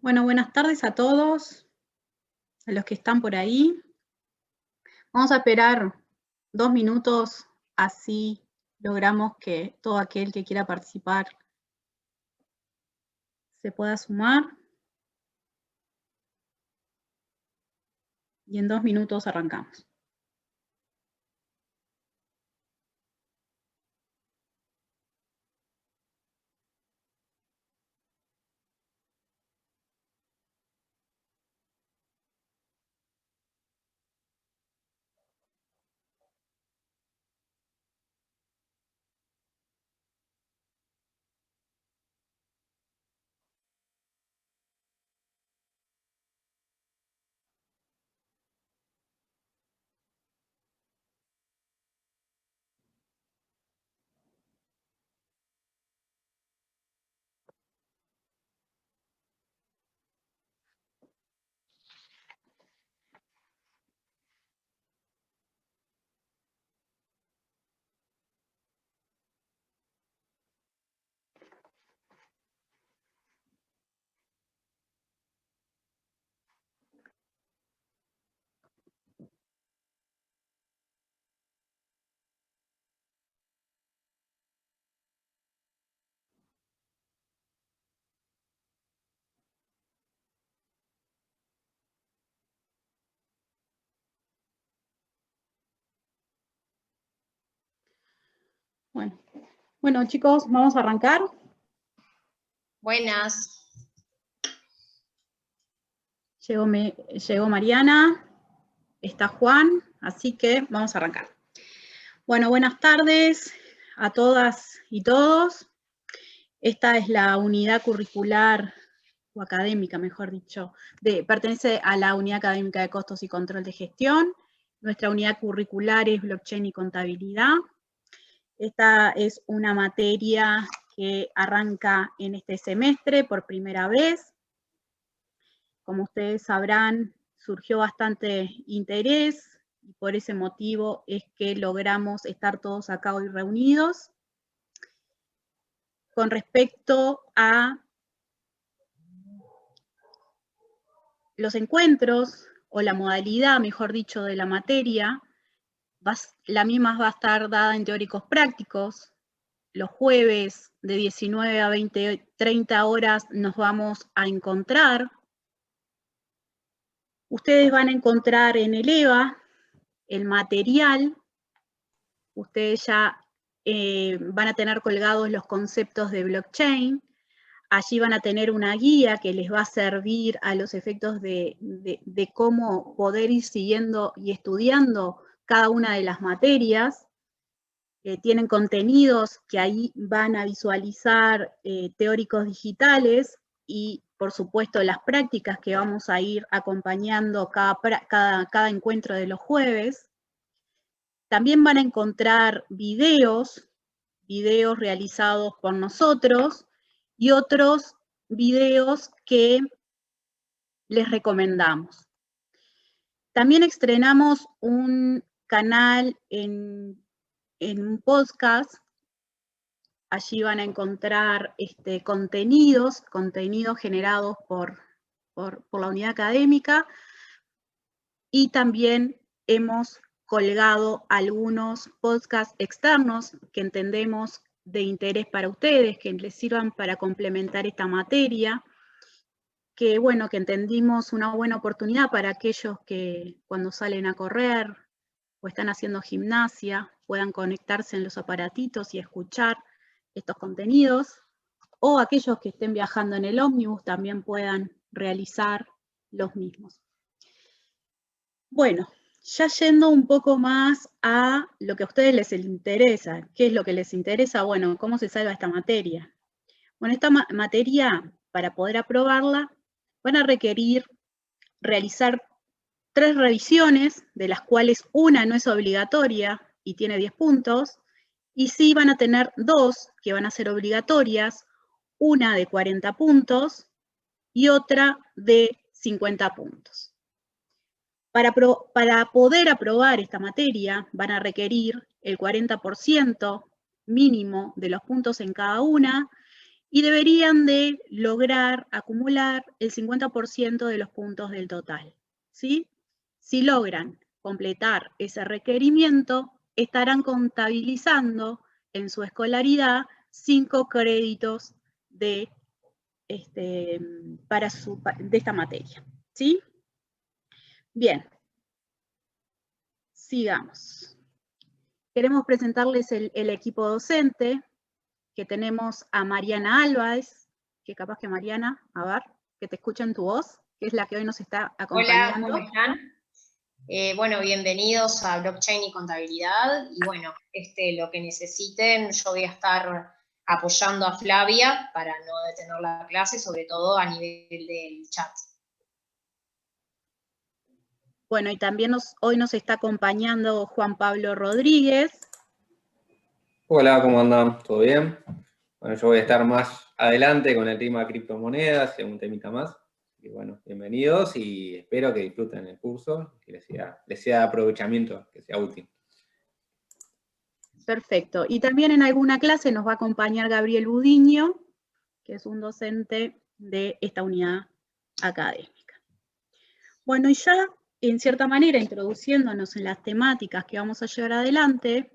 Bueno, buenas tardes a todos, a los que están por ahí. Vamos a esperar 2 minutos, así logramos que todo aquel que quiera participar se pueda sumar. Y en 2 minutos arrancamos. Bueno, chicos, vamos a arrancar. Buenas. Llegó Mariana, está Juan, así que vamos a arrancar. Bueno, buenas tardes a todas y todos. Esta es la unidad curricular o académica, mejor dicho, pertenece a la unidad académica de costos y control de gestión. Nuestra unidad curricular es blockchain y contabilidad. Esta es una materia que arranca en este semestre por primera vez. Como ustedes sabrán, surgió bastante interés y por ese motivo es que logramos estar todos acá hoy reunidos. Con respecto a los encuentros, o la modalidad, mejor dicho, de la materia, la misma va a estar dada en teóricos prácticos. Los jueves de 19 a 30 horas nos vamos a encontrar. Ustedes van a encontrar en el EVA el material. Ustedes ya van a tener colgados los conceptos de blockchain. Allí van a tener una guía que les va a servir a los efectos de cómo poder ir siguiendo y estudiando cada una de las materias. Tienen contenidos que ahí van a visualizar teóricos digitales y, por supuesto, las prácticas que vamos a ir acompañando cada encuentro de los jueves. También van a encontrar videos realizados por nosotros, y otros videos que les recomendamos. También estrenamos un canal en un podcast. Allí van a encontrar contenidos generados por la unidad académica, y también hemos colgado algunos podcasts externos que entendemos de interés para ustedes, que les sirvan para complementar esta materia, que bueno, que entendimos una buena oportunidad para aquellos que cuando salen a correr o están haciendo gimnasia puedan conectarse en los aparatitos y escuchar estos contenidos, o aquellos que estén viajando en el ómnibus también puedan realizar los mismos. Bueno, ya yendo un poco más a lo que a ustedes les interesa. ¿Qué es lo que les interesa? Bueno, ¿cómo se salva esta materia? Bueno, esta materia, para poder aprobarla, van a requerir realizar 3 revisiones, de las cuales una no es obligatoria y tiene 10 puntos, y sí van a tener 2 que van a ser obligatorias, una de 40 puntos y otra de 50 puntos. Para poder aprobar esta materia van a requerir el 40% mínimo de los puntos en cada una, y deberían de lograr acumular el 50% de los puntos del total, ¿sí? Si logran completar ese requerimiento, estarán contabilizando en su escolaridad 5 créditos de esta materia, ¿sí? Bien, sigamos. Queremos presentarles el equipo docente, que tenemos a Mariana Álvarez, que capaz que Mariana, a ver, que te escuchen tu voz, que es la que hoy nos está acompañando. Hola, ¿cómo están? Bueno, bienvenidos a Blockchain y Contabilidad, y bueno, lo que necesiten, yo voy a estar apoyando a Flavia para no detener la clase, sobre todo a nivel del chat. Bueno, y también hoy nos está acompañando Juan Pablo Rodríguez. Hola, ¿cómo andan? ¿Todo bien? Bueno, yo voy a estar más adelante con el tema de criptomonedas y un temita más. Y bueno, bienvenidos y espero que disfruten el curso, que les sea de aprovechamiento, que sea útil. Perfecto. Y también en alguna clase nos va a acompañar Gabriel Budiño, que es un docente de esta unidad académica. Bueno, y ya en cierta manera introduciéndonos en las temáticas que vamos a llevar adelante,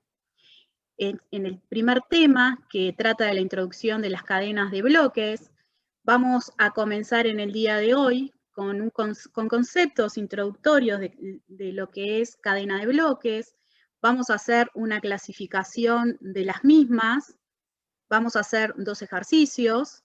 en el primer tema, que trata de la introducción de las cadenas de bloques, vamos a comenzar en el día de hoy con conceptos introductorios de lo que es cadena de bloques. Vamos a hacer una clasificación de las mismas, vamos a hacer 2 ejercicios,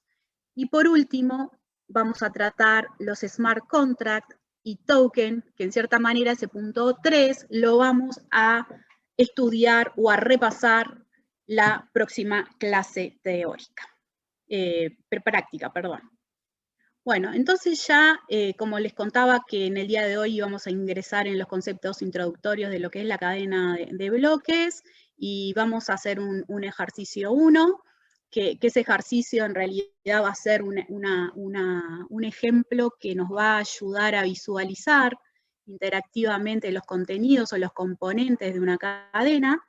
y por último, vamos a tratar los smart contracts y token, que en cierta manera ese punto 3 lo vamos a estudiar o a repasar la próxima clase teórica, práctica, perdón. Bueno, entonces ya, como les contaba que en el día de hoy íbamos a ingresar en los conceptos introductorios de lo que es la cadena de bloques, y vamos a hacer un ejercicio 1, que ese ejercicio en realidad va a ser un ejemplo que nos va a ayudar a visualizar interactivamente los contenidos o los componentes de una cadena.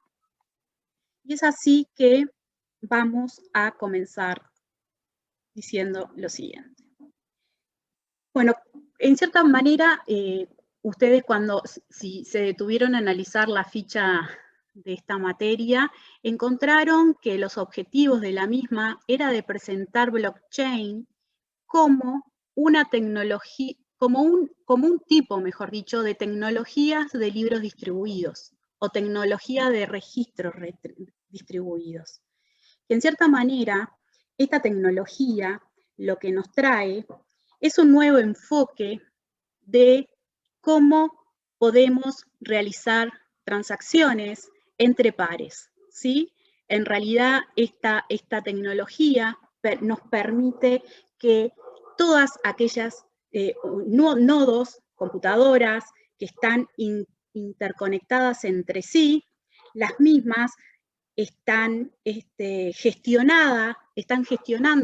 Y es así que vamos a comenzar diciendo lo siguiente. Bueno, en cierta manera, ustedes si se detuvieron a analizar la ficha de esta materia, encontraron que los objetivos de la misma era de presentar blockchain como una tecnología, como un tipo, mejor dicho, de tecnologías de libros distribuidos o tecnología de registros distribuidos. Que en cierta manera, esta tecnología lo que nos trae es un nuevo enfoque de cómo podemos realizar transacciones entre pares, ¿sí? En realidad, esta tecnología nos permite que todas aquellas nodos, computadoras que están interconectadas entre sí, las mismas están gestionando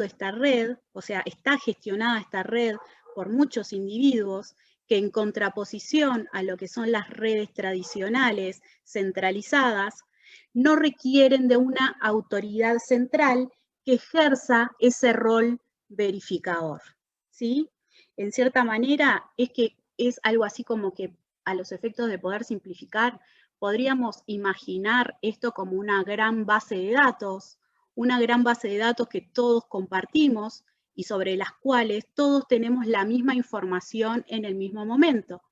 esta red, o sea, está gestionada esta red por muchos individuos que, en contraposición a lo que son las redes tradicionales centralizadas, no requieren de una autoridad central que ejerza ese rol verificador, ¿sí? En cierta manera es algo así como que, a los efectos de poder simplificar, podríamos imaginar esto como una gran base de datos que todos compartimos y sobre las cuales todos tenemos la misma información en el mismo momento.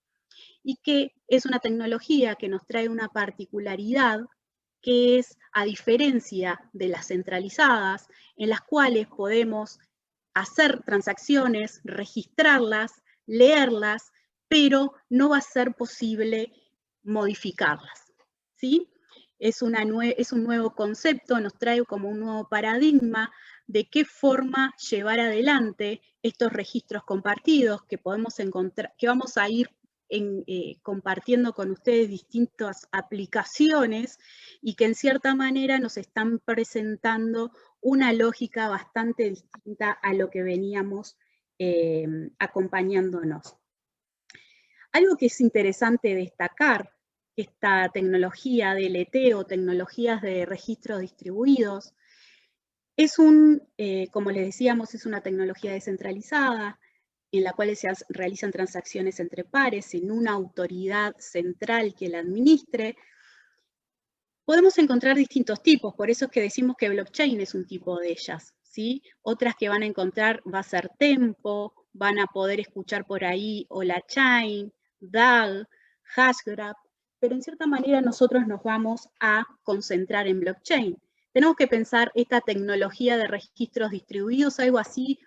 Y que es una tecnología que nos trae una particularidad, que es, a diferencia de las centralizadas, en las cuales podemos hacer transacciones, registrarlas, leerlas, pero no va a ser posible modificarlas, ¿sí? Es un nuevo concepto, nos trae como un nuevo paradigma de qué forma llevar adelante estos registros compartidos que podemos encontrar, que vamos a ir compartiendo con ustedes distintas aplicaciones, y que en cierta manera nos están presentando una lógica bastante distinta a lo que veníamos acompañándonos. Algo que es interesante destacar, esta tecnología DLT o tecnologías de registros distribuidos, Como les decíamos, es una tecnología descentralizada, en la cual se realizan transacciones entre pares, sin una autoridad central que la administre. Podemos encontrar distintos tipos, por eso es que decimos que blockchain es un tipo de ellas, ¿sí? Otras que van a encontrar va a ser Tempo, van a poder escuchar por ahí Holachain, DAG, Hashgraph, pero en cierta manera nosotros nos vamos a concentrar en blockchain. Tenemos que pensar esta tecnología de registros distribuidos, algo así,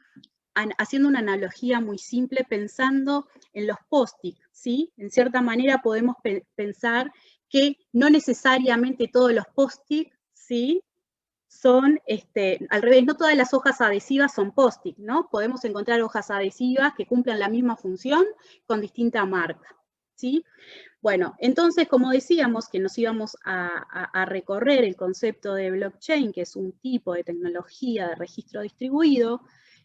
haciendo una analogía muy simple, pensando en los post-it, ¿sí? En cierta manera podemos pensar que no necesariamente todos los post-it, ¿sí? Son, al revés, no todas las hojas adhesivas son post-it, ¿no? Podemos encontrar hojas adhesivas que cumplan la misma función con distinta marca, ¿sí? Bueno, entonces, como decíamos, que nos íbamos a recorrer el concepto de blockchain, que es un tipo de tecnología de registro distribuido,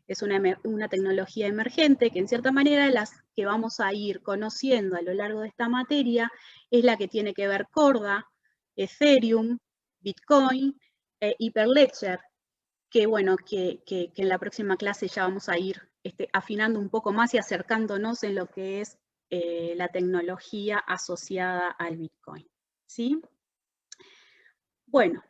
es una tecnología emergente que en cierta manera las que vamos a ir conociendo a lo largo de esta materia es la que tiene que ver Corda, Ethereum, Bitcoin, Hyperledger, que bueno, que en la próxima clase ya vamos a ir afinando un poco más y acercándonos en lo que es la tecnología asociada al Bitcoin, ¿sí? Bueno,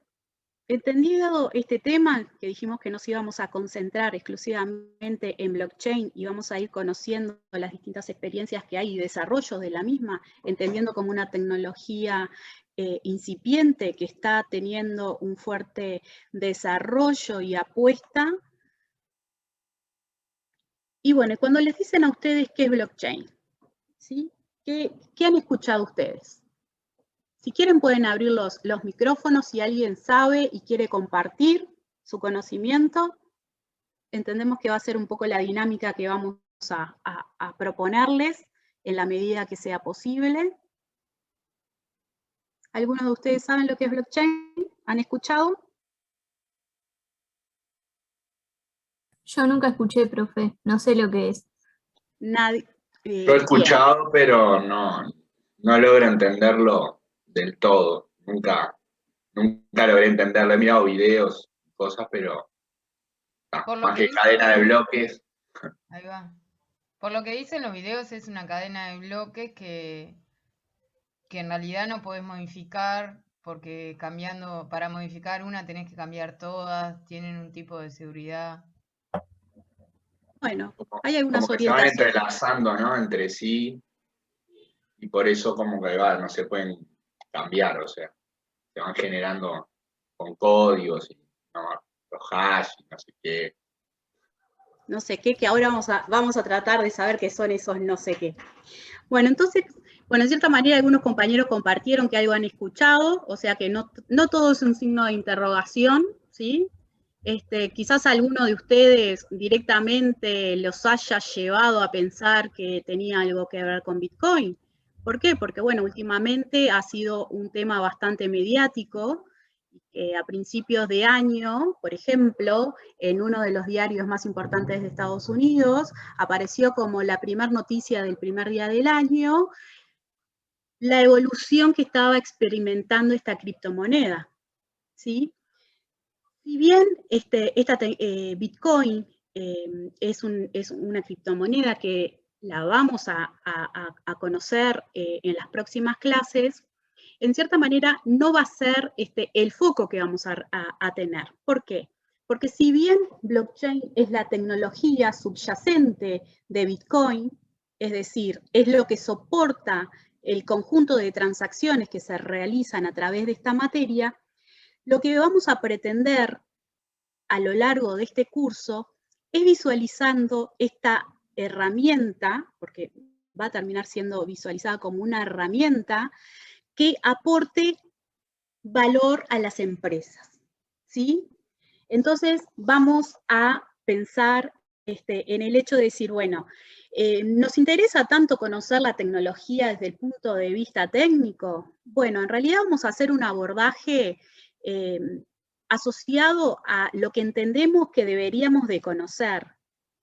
entendido este tema, que dijimos que nos íbamos a concentrar exclusivamente en blockchain y vamos a ir conociendo las distintas experiencias que hay y desarrollos de la misma, entendiendo como una tecnología incipiente que está teniendo un fuerte desarrollo y apuesta. Y bueno, cuando les dicen a ustedes qué es blockchain, ¿sí? ¿Qué han escuchado ustedes? Si quieren pueden abrir los micrófonos si alguien sabe y quiere compartir su conocimiento. Entendemos que va a ser un poco la dinámica que vamos a proponerles en la medida que sea posible. ¿Algunos de ustedes saben lo que es blockchain? ¿Han escuchado? Yo nunca escuché, profe, no sé lo que es. Nadie. Yo he escuchado, pero no logro entenderlo del todo. Nunca logré entenderlo. He mirado videos, cosas, pero más que cadena de bloques. Ahí va. Por lo que dicen los videos, es una cadena de bloques que en realidad no podés modificar, porque para modificar una tenés que cambiar todas, tienen un tipo de seguridad. Bueno, hay algunas como que se van orientaciones. entrelazando, ¿no? Entre sí, y por eso como que no se pueden cambiar, o sea, se van generando con códigos, y, ¿no? Los hash, y no sé qué. No sé qué, que ahora vamos a tratar de saber qué son esos no sé qué. Bueno, entonces, bueno, en cierta manera algunos compañeros compartieron que algo han escuchado, o sea que no todo es un signo de interrogación, ¿sí? Quizás alguno de ustedes directamente los haya llevado a pensar que tenía algo que ver con Bitcoin. ¿Por qué? Porque, bueno, últimamente ha sido un tema bastante mediático. A principios de año, por ejemplo, en uno de los diarios más importantes de Estados Unidos, apareció como la primera noticia del primer día del año, la evolución que estaba experimentando esta criptomoneda, ¿sí? Si bien Bitcoin es una criptomoneda que la vamos a conocer en las próximas clases, en cierta manera no va a ser el foco que vamos a tener. ¿Por qué? Porque si bien blockchain es la tecnología subyacente de Bitcoin, es decir, es lo que soporta el conjunto de transacciones que se realizan a través de esta materia, lo que vamos a pretender a lo largo de este curso es visualizando esta herramienta, porque va a terminar siendo visualizada como una herramienta que aporte valor a las empresas, ¿sí? Entonces vamos a pensar en el hecho de decir, bueno, ¿nos interesa tanto conocer la tecnología desde el punto de vista técnico? Bueno, en realidad vamos a hacer un abordaje asociado a lo que entendemos que deberíamos de conocer.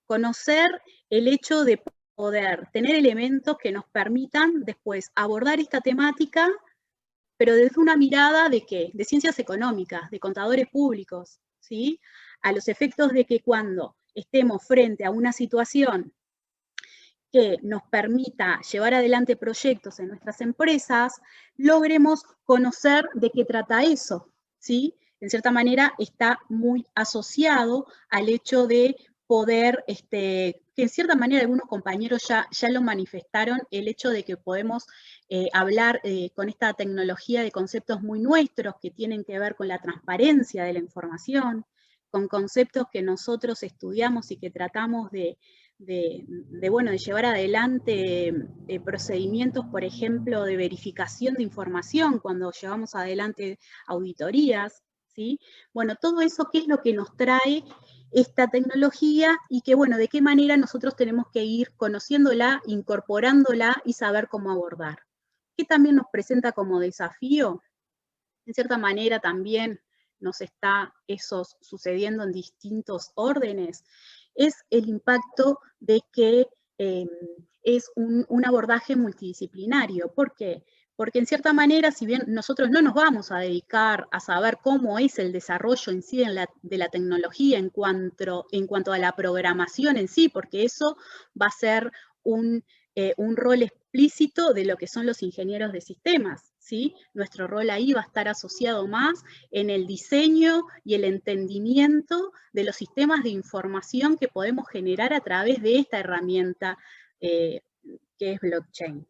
Conocer el hecho de poder tener elementos que nos permitan después abordar esta temática, pero desde una mirada de ¿qué? De ciencias económicas, de contadores públicos, ¿sí? a los efectos de que cuando estemos frente a una situación que nos permita llevar adelante proyectos en nuestras empresas, logremos conocer de qué trata eso, ¿sí? En cierta manera está muy asociado al hecho de poder, que en cierta manera algunos compañeros ya lo manifestaron, el hecho de que podemos hablar con esta tecnología de conceptos muy nuestros que tienen que ver con la transparencia de la información, con conceptos que nosotros estudiamos y que tratamos de llevar adelante procedimientos, por ejemplo, de verificación de información cuando llevamos adelante auditorías, ¿sí? Bueno, todo eso, ¿qué es lo que nos trae esta tecnología? Y que, bueno, de qué manera nosotros tenemos que ir conociéndola, incorporándola y saber cómo abordar. ¿Qué también nos presenta como desafío? En cierta manera también nos está eso sucediendo en distintos órdenes, es el impacto de que es un abordaje multidisciplinario. ¿Por qué? Porque en cierta manera, si bien nosotros no nos vamos a dedicar a saber cómo es el desarrollo en sí de la tecnología en cuanto a la programación en sí, porque eso va a ser un rol explícito de lo que son los ingenieros de sistemas, ¿sí? Nuestro rol ahí va a estar asociado más en el diseño y el entendimiento de los sistemas de información que podemos generar a través de esta herramienta que es blockchain.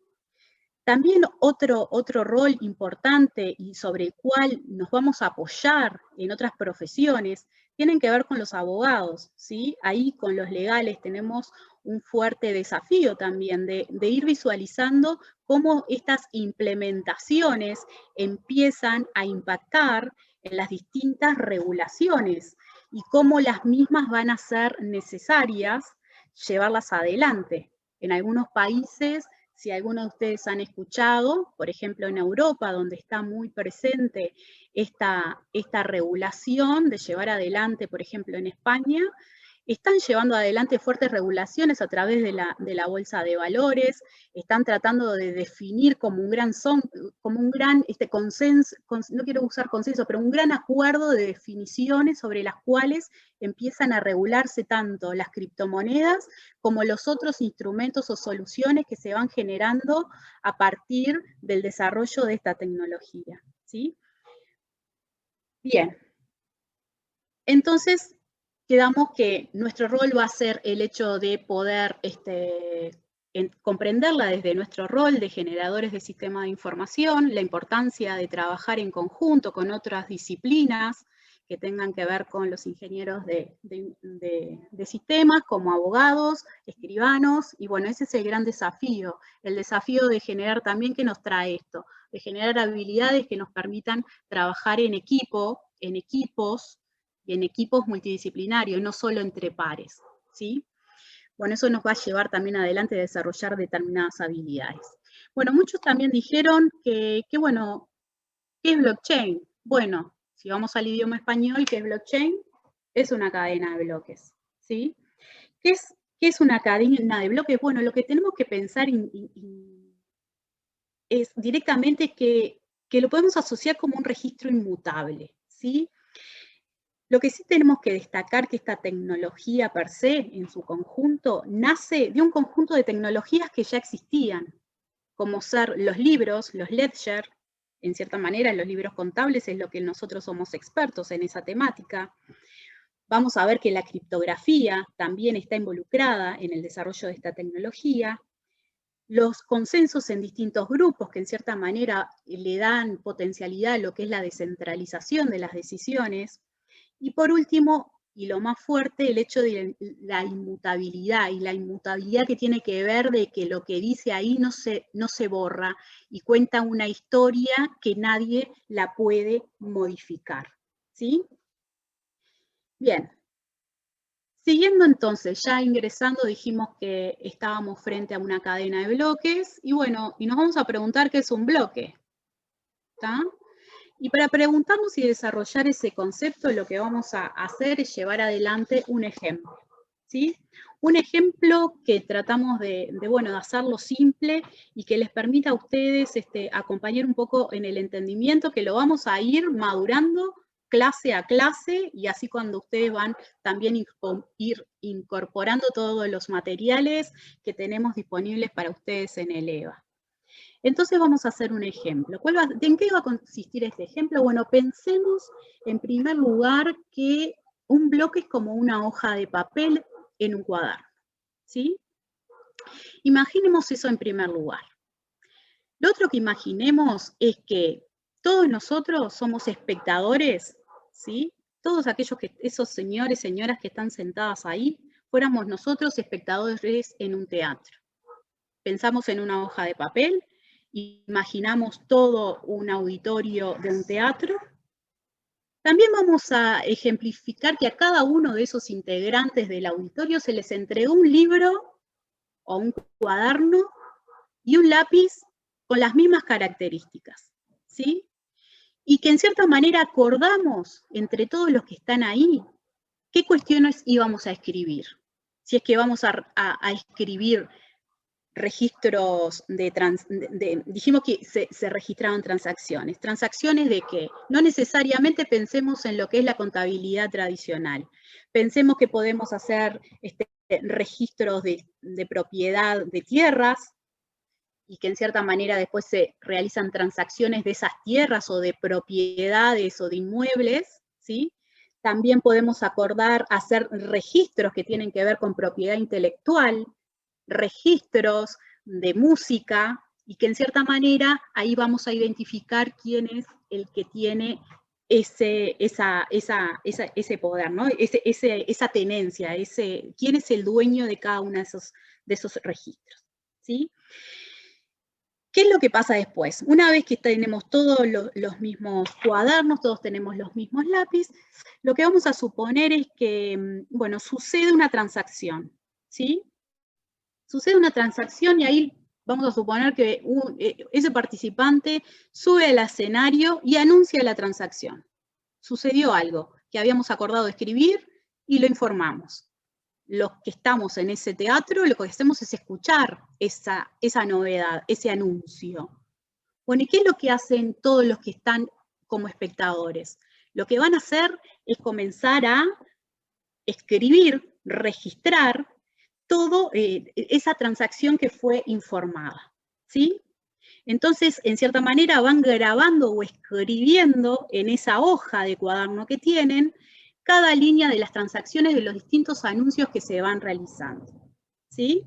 También otro rol importante y sobre el cual nos vamos a apoyar en otras profesiones tienen que ver con los abogados, ¿sí? Ahí con los legales tenemos un fuerte desafío también de ir visualizando cómo estas implementaciones empiezan a impactar en las distintas regulaciones y cómo las mismas van a ser necesarias llevarlas adelante. En algunos países, si algunos de ustedes han escuchado, por ejemplo en Europa, donde está muy presente esta regulación de llevar adelante, por ejemplo en España, están llevando adelante fuertes regulaciones a través de la bolsa de valores, están tratando de definir como un gran consenso, no quiero usar consenso, pero un gran acuerdo de definiciones sobre las cuales empiezan a regularse tanto las criptomonedas como los otros instrumentos o soluciones que se van generando a partir del desarrollo de esta tecnología, ¿sí? Bien. Entonces, quedamos que nuestro rol va a ser el hecho de poder comprenderla desde nuestro rol de generadores de sistemas de información, la importancia de trabajar en conjunto con otras disciplinas que tengan que ver con los ingenieros de sistemas, como abogados, escribanos, y bueno, ese es el gran desafío, el desafío de generar también, ¿qué nos trae esto? De generar habilidades que nos permitan trabajar en equipo, en equipos, y en equipos multidisciplinarios, no solo entre pares, ¿sí? Bueno, eso nos va a llevar también adelante a desarrollar determinadas habilidades. Bueno, muchos también dijeron que bueno, ¿qué es blockchain? Bueno, si vamos al idioma español, ¿qué es blockchain? Es una cadena de bloques, ¿sí? ¿Qué es una cadena de bloques? Bueno, lo que tenemos que pensar es directamente que lo podemos asociar como un registro inmutable, ¿sí? Lo que sí tenemos que destacar que esta tecnología per se, en su conjunto, nace de un conjunto de tecnologías que ya existían, como ser los libros, los ledger, en cierta manera los libros contables es lo que nosotros somos expertos en esa temática. Vamos a ver que la criptografía también está involucrada en el desarrollo de esta tecnología. Los consensos en distintos grupos que en cierta manera le dan potencialidad a lo que es la descentralización de las decisiones. Y por último, y lo más fuerte, el hecho de la inmutabilidad, y la inmutabilidad que tiene que ver de que lo que dice ahí no se borra, y cuenta una historia que nadie la puede modificar, ¿sí? Bien. Siguiendo entonces, ya ingresando, dijimos que estábamos frente a una cadena de bloques, y bueno, y nos vamos a preguntar qué es un bloque, ¿está? Y para preguntarnos y desarrollar ese concepto, lo que vamos a hacer es llevar adelante un ejemplo, ¿sí? Un ejemplo que tratamos de hacerlo simple y que les permita a ustedes acompañar un poco en el entendimiento, que lo vamos a ir madurando clase a clase, y así cuando ustedes van también ir incorporando todos los materiales que tenemos disponibles para ustedes en el EVA. Entonces vamos a hacer un ejemplo. ¿En qué va a consistir este ejemplo? Bueno, pensemos en primer lugar que un bloque es como una hoja de papel en un cuaderno, ¿sí? Imaginemos eso en primer lugar. Lo otro que imaginemos es que todos nosotros somos espectadores, ¿sí? Todos aquellos esos señores, señoras que están sentadas ahí, fuéramos nosotros espectadores en un teatro. Pensamos en una hoja de papel, imaginamos todo un auditorio de un teatro. También vamos a ejemplificar que a cada uno de esos integrantes del auditorio se les entregó un libro o un cuaderno y un lápiz con las mismas características, ¿sí? Y que en cierta manera acordamos entre todos los que están ahí qué cuestiones íbamos a escribir. Si es que vamos a escribir registros dijimos que se registraban transacciones. ¿Transacciones de qué? No necesariamente pensemos en lo que es la contabilidad tradicional. Pensemos que podemos hacer registros de propiedad de tierras, y que en cierta manera después se realizan transacciones de esas tierras o de propiedades o de inmuebles, ¿sí? También podemos hacer registros que tienen que ver con propiedad intelectual, registros de música, y que en cierta manera ahí vamos a identificar quién es el que tiene ese poder, ¿no? Esa tenencia, quién es el dueño de cada uno de esos registros, ¿sí? ¿Qué es lo que pasa después? Una vez que tenemos todos los mismos cuadernos, todos tenemos los mismos lápices, lo que vamos a suponer es que, bueno, sucede una transacción, ¿sí? Sucede una transacción y ahí vamos a suponer que ese participante sube al escenario y anuncia la transacción. Sucedió algo que habíamos acordado escribir y lo informamos. Los que estamos en ese teatro, lo que hacemos es escuchar esa novedad, ese anuncio. Bueno, ¿y qué es lo que hacen todos los que están como espectadores? Lo que van a hacer es comenzar a escribir, registrar toda esa transacción que fue informada, ¿sí? Entonces, en cierta manera, van grabando o escribiendo en esa hoja de cuaderno que tienen cada línea de las transacciones de los distintos anuncios que se van realizando, ¿sí?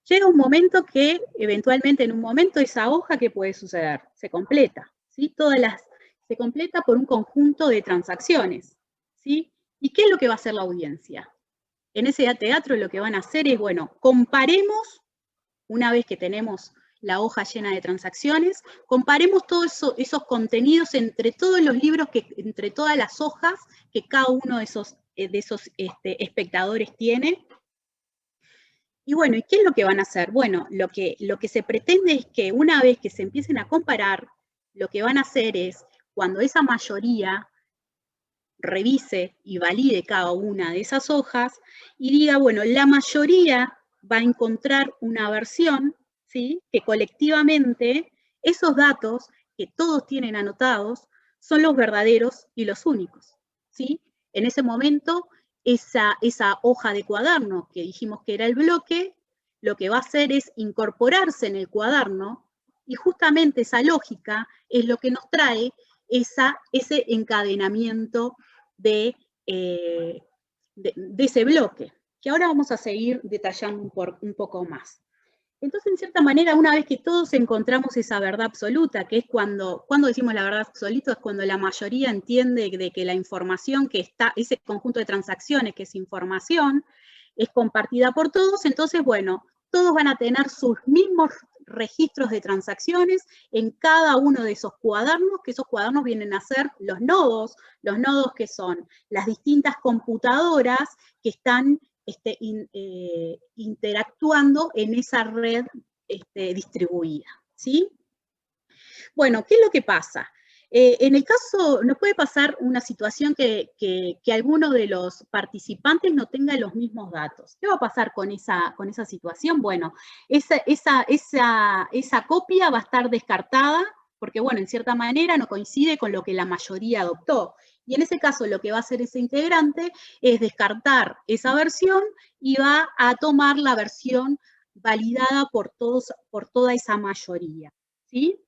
Llega un momento que, eventualmente en un momento, esa hoja, ¿qué puede suceder? Se completa, ¿sí? Se completa por un conjunto de transacciones, ¿sí? ¿Y qué es lo que va a hacer la audiencia? En ese teatro lo que van a hacer es, bueno, comparemos, una vez que tenemos la hoja llena de transacciones, comparemos todos esos contenidos entre todos los libros, entre todas las hojas que cada uno de esos espectadores tiene. Y bueno, ¿y qué es lo que van a hacer? Bueno, lo que se pretende es que una vez que se empiecen a comparar, lo que van a hacer es, cuando esa mayoría revise y valide cada una de esas hojas y diga, bueno, la mayoría va a encontrar una versión, ¿sí? Que colectivamente esos datos que todos tienen anotados son los verdaderos y los únicos, ¿sí? En ese momento, esa hoja de cuaderno que dijimos que era el bloque, lo que va a hacer es incorporarse en el cuaderno, y justamente esa lógica es lo que nos trae ese encadenamiento de ese bloque, que ahora vamos a seguir detallando un poco más. Entonces, en cierta manera, una vez que todos encontramos esa verdad absoluta, que es cuando decimos la verdad absoluta, es cuando la mayoría entiende de que la información que está, ese conjunto de transacciones que es información, es compartida por todos. Entonces, bueno, todos van a tener sus mismos registros de transacciones en cada uno de esos cuadernos, que esos cuadernos vienen a ser los nodos que son las distintas computadoras que están interactuando en esa red distribuida, ¿sí? Bueno, ¿qué es lo que pasa? En el caso, nos puede pasar una situación que alguno de los participantes no tenga los mismos datos. ¿Qué va a pasar con esa situación? Bueno, esa copia va a estar descartada, porque bueno, en cierta manera no coincide con lo que la mayoría adoptó. Y en ese caso lo que va a hacer ese integrante es descartar esa versión y va a tomar la versión validada por toda esa mayoría, ¿sí?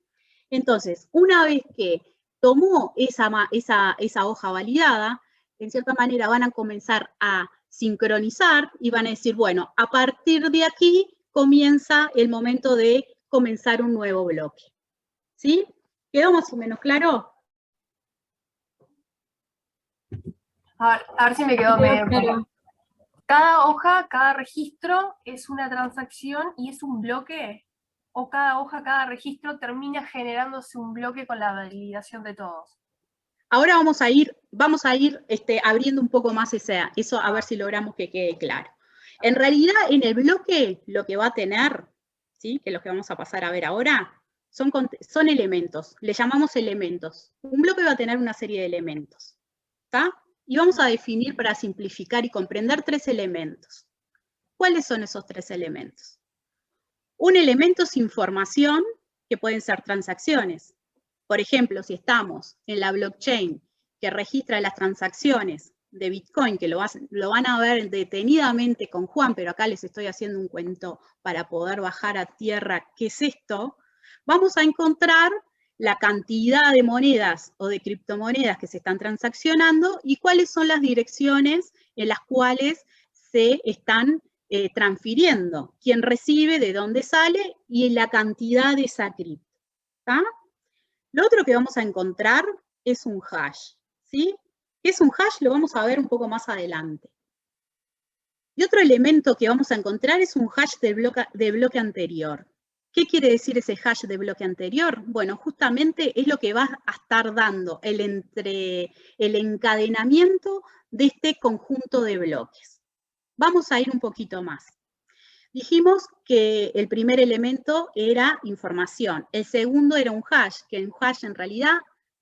Entonces, una vez que tomó esa hoja validada, en cierta manera van a comenzar a sincronizar y van a decir, bueno, a partir de aquí comienza el momento de comenzar un nuevo bloque. ¿Sí? ¿Quedó más o menos claro? A ver si me quedó medio Claro. Cada hoja, cada registro es una transacción y es un bloque, o cada hoja, cada registro termina generándose un bloque con la validación de todos. Ahora vamos a ir abriendo un poco más eso, a ver si logramos que quede claro. En realidad, en el bloque, lo que va a tener, ¿sí? Que es lo que vamos a pasar a ver ahora, son elementos, le llamamos elementos. Un bloque va a tener una serie de elementos, ¿está? Y vamos a definir, para simplificar y comprender, 3 elementos. ¿Cuáles son esos 3 elementos? Un elemento es información, que pueden ser transacciones. Por ejemplo, si estamos en la blockchain que registra las transacciones de Bitcoin, que lo van a ver detenidamente con Juan, pero acá les estoy haciendo un cuento para poder bajar a tierra qué es esto, vamos a encontrar la cantidad de monedas o de criptomonedas que se están transaccionando y cuáles son las direcciones en las cuales se están transfiriendo, quién recibe, de dónde sale y la cantidad de esa cripto. ¿Está? Lo otro que vamos a encontrar es un hash, ¿sí? ¿Qué es un hash? Lo vamos a ver un poco más adelante. Y otro elemento que vamos a encontrar es un hash de bloque anterior. ¿Qué quiere decir ese hash de bloque anterior? Bueno, justamente es lo que va a estar dando el encadenamiento de este conjunto de bloques. Vamos a ir un poquito más. Dijimos que el primer elemento era información, el segundo era un hash, que un hash en realidad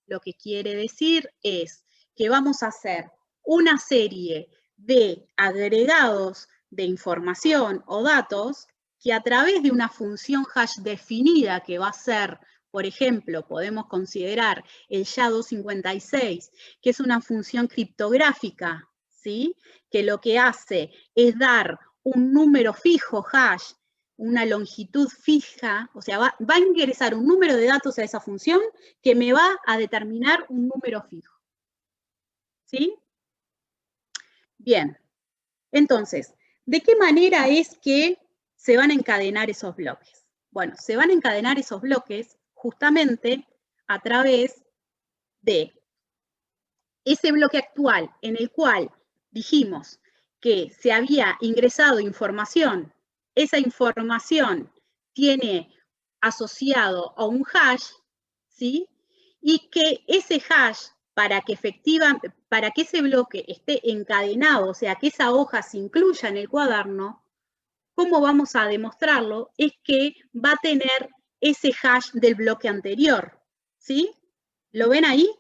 lo que quiere decir es que vamos a hacer una serie de agregados de información o datos que a través de una función hash definida que va a ser, por ejemplo, podemos considerar el SHA-256, que es una función criptográfica, ¿sí? Que lo que hace es dar un número fijo hash, una longitud fija, o sea, va a ingresar un número de datos a esa función que me va a determinar un número fijo. ¿Sí? Bien. Entonces, ¿de qué manera es que se van a encadenar esos bloques? Bueno, se van a encadenar esos bloques justamente a través de ese bloque actual en el cual dijimos que se había ingresado información, esa información tiene asociado a un hash, ¿sí? Y que ese hash, para que ese bloque esté encadenado, o sea, que esa hoja se incluya en el cuaderno, ¿cómo vamos a demostrarlo? Es que va a tener ese hash del bloque anterior, ¿sí? ¿Lo ven ahí?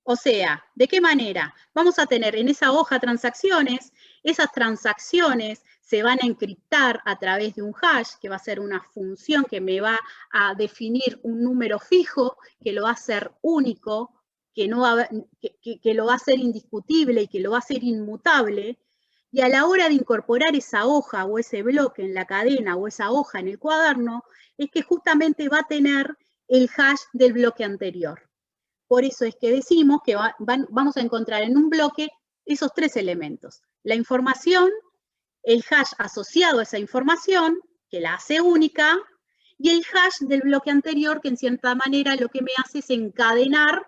O sea, ¿de qué manera? Vamos a tener en esa hoja transacciones, esas transacciones se van a encriptar a través de un hash, que va a ser una función que me va a definir un número fijo, que lo va a hacer único, que lo va a hacer indiscutible y que lo va a hacer inmutable, y a la hora de incorporar esa hoja o ese bloque en la cadena o esa hoja en el cuaderno, es que justamente va a tener el hash del bloque anterior. Por eso es que decimos que vamos a encontrar en un bloque esos 3 elementos. La información, el hash asociado a esa información, que la hace única, y el hash del bloque anterior, que en cierta manera lo que me hace es encadenar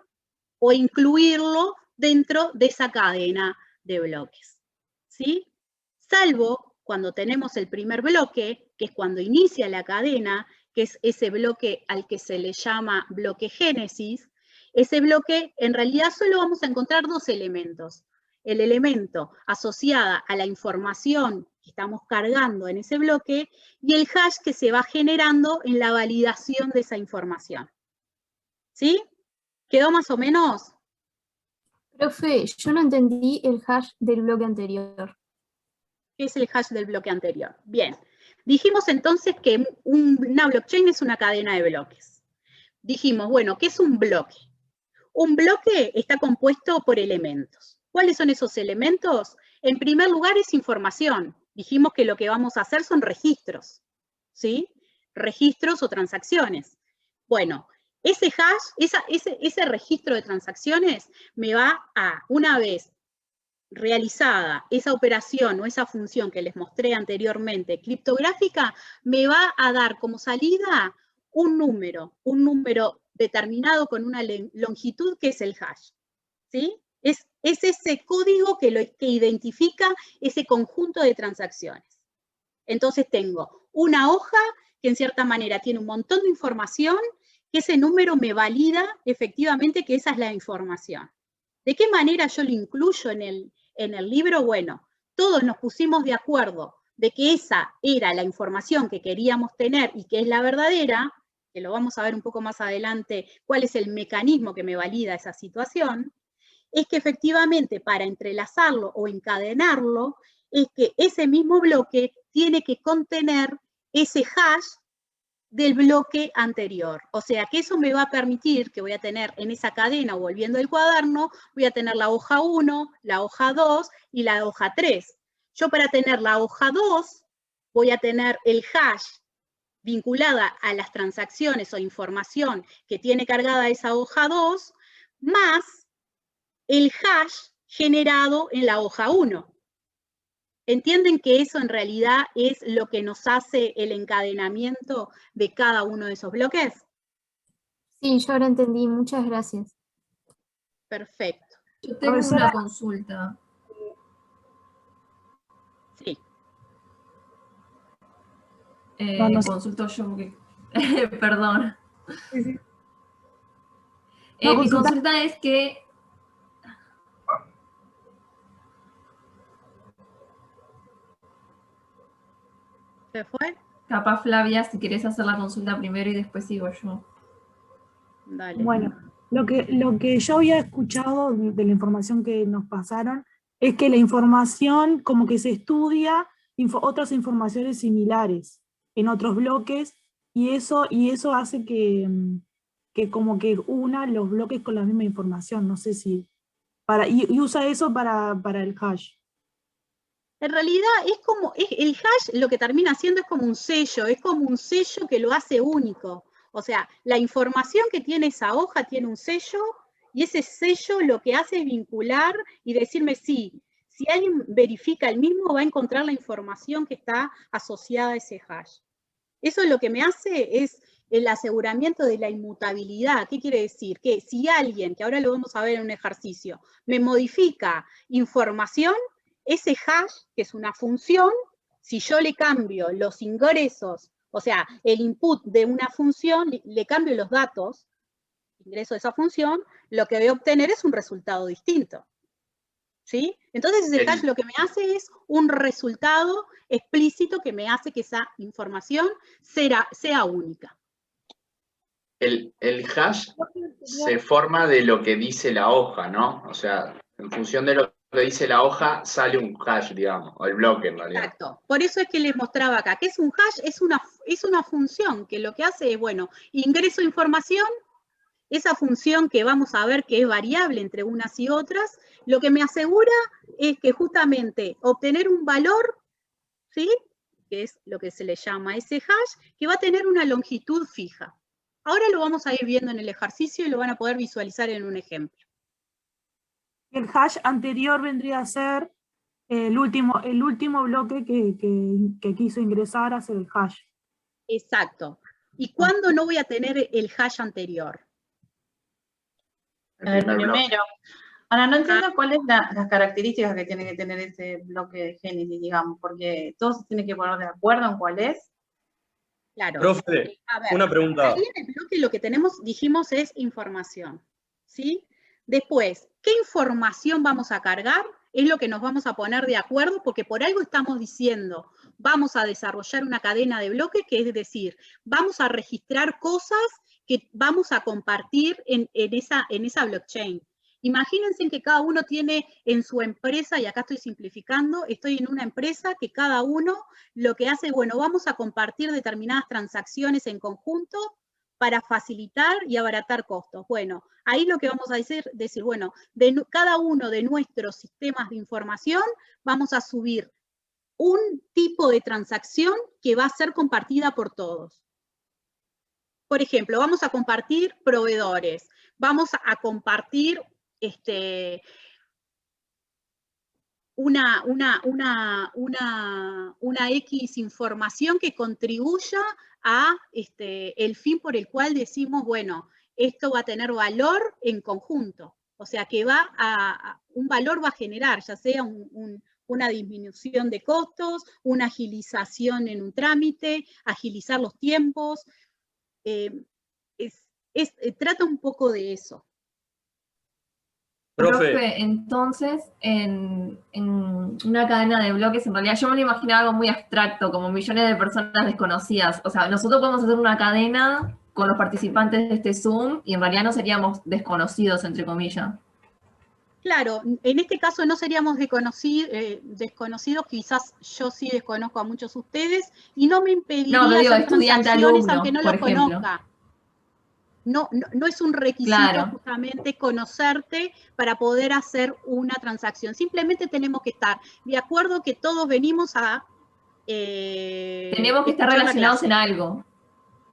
o incluirlo dentro de esa cadena de bloques. ¿Sí? Salvo cuando tenemos el primer bloque, que es cuando inicia la cadena, que es ese bloque al que se le llama bloque génesis. Ese bloque, en realidad, solo vamos a encontrar 2 elementos. El elemento asociado a la información que estamos cargando en ese bloque y el hash que se va generando en la validación de esa información. ¿Sí? ¿Quedó más o menos? Profe, yo no entendí el hash del bloque anterior. ¿Qué es el hash del bloque anterior? Bien. Dijimos entonces que una blockchain es una cadena de bloques. dijimos, bueno, ¿qué es un bloque? Un bloque está compuesto por elementos. ¿Cuáles son esos elementos? En primer lugar es información. Dijimos que lo que vamos a hacer son registros, ¿sí? Registros o transacciones. Bueno, ese hash, ese registro de transacciones me va a, una vez realizada esa operación o esa función que les mostré anteriormente, criptográfica, me va a dar como salida un número determinado con una longitud que es el hash, ¿sí? Es ese código que identifica ese conjunto de transacciones. Entonces tengo una hoja que en cierta manera tiene un montón de información, que ese número me valida efectivamente que esa es la información. ¿De qué manera yo lo incluyo en el libro? Bueno, todos nos pusimos de acuerdo de que esa era la información que queríamos tener y que es la verdadera, que lo vamos a ver un poco más adelante, cuál es el mecanismo que me valida esa situación, es que efectivamente para entrelazarlo o encadenarlo, es que ese mismo bloque tiene que contener ese hash del bloque anterior. O sea, que eso me va a permitir que voy a tener en esa cadena, volviendo al cuaderno, voy a tener la hoja 1, la hoja 2 y la hoja 3. Yo para tener la hoja 2 voy a tener el hash vinculada a las transacciones o información que tiene cargada esa hoja 2, más el hash generado en la hoja 1. ¿Entienden que eso en realidad es lo que nos hace el encadenamiento de cada uno de esos bloques? Sí, yo ahora entendí. Muchas gracias. Perfecto. Yo tengo una consulta. Sí. Consulto yo porque... Perdón. Sí, sí. Mi consulta es que... ¿Se fue? Capaz, Flavia, si querés hacer la consulta primero y después sigo yo. Dale. Bueno, lo que yo había escuchado de la información que nos pasaron es que la información como que se estudia otras informaciones similares en otros bloques y eso hace que como que una los bloques con la misma información. No sé si... y usa eso para el hash. En realidad es como, el hash lo que termina haciendo es como un sello que lo hace único. O sea, la información que tiene esa hoja tiene un sello y ese sello lo que hace es vincular y decirme sí, si alguien verifica el mismo va a encontrar la información que está asociada a ese hash. Eso lo que me hace es el aseguramiento de la inmutabilidad. ¿Qué quiere decir? Que si alguien, que ahora lo vamos a ver en un ejercicio, me modifica información, ese hash, que es una función, si yo le cambio los ingresos, o sea, el input de una función, le cambio los datos, ingreso de esa función, lo que voy a obtener es un resultado distinto. ¿Sí? Entonces ese hash lo que me hace es un resultado explícito que me hace que esa información sea única. El hash se forma de lo que dice la hoja, ¿no? O sea, en función de lo que dice la hoja, sale un hash, digamos, o el bloque en realidad. Exacto. Por eso es que les mostraba acá, que es un hash, es una función que lo que hace es, bueno, ingreso información, esa función que vamos a ver que es variable entre unas y otras, lo que me asegura es que justamente obtener un valor, ¿sí? Que es lo que se le llama ese hash, que va a tener una longitud fija. Ahora lo vamos a ir viendo en el ejercicio y lo van a poder visualizar en un ejemplo. El hash anterior vendría a ser el último bloque que quiso ingresar a ser el hash. Exacto. ¿Y cuándo no voy a tener el hash anterior? El primero. Ahora, no entiendo cuáles son las características que tiene que tener ese bloque de génesis, digamos, porque todos se tienen que poner de acuerdo en cuál es. Claro. Profe, a ver, una pregunta. Ahí en el bloque lo que dijimos es información, ¿sí? Después, ¿qué información vamos a cargar? Es lo que nos vamos a poner de acuerdo, porque por algo estamos diciendo, vamos a desarrollar una cadena de bloques, que es decir, vamos a registrar cosas que vamos a compartir en esa blockchain. Imagínense que cada uno tiene en su empresa, y acá estoy simplificando, estoy en una empresa que cada uno lo que hace, bueno, vamos a compartir determinadas transacciones en conjunto para facilitar y abaratar costos. Bueno, ahí lo que vamos a decir bueno, cada uno de nuestros sistemas de información vamos a subir un tipo de transacción que va a ser compartida por todos. Por ejemplo, vamos a compartir proveedores, vamos a compartir una X información que contribuya a el fin por el cual decimos, bueno, esto va a tener valor en conjunto. O sea, que un valor va a generar, ya sea una disminución de costos, una agilización en un trámite, agilizar los tiempos. Trata un poco de eso. Profe, entonces, en una cadena de bloques, en realidad yo me lo imaginaba algo muy abstracto, como millones de personas desconocidas. O sea, nosotros podemos hacer una cadena con los participantes de este Zoom y en realidad no seríamos desconocidos, entre comillas. Claro, en este caso no seríamos desconocidos, quizás yo sí desconozco a muchos de ustedes, y no me impediría hacer transacciones aunque no los conozca. No es un requisito justamente conocerte para poder hacer una transacción. Simplemente tenemos que estar de acuerdo que todos venimos a tenemos que estar relacionados en algo.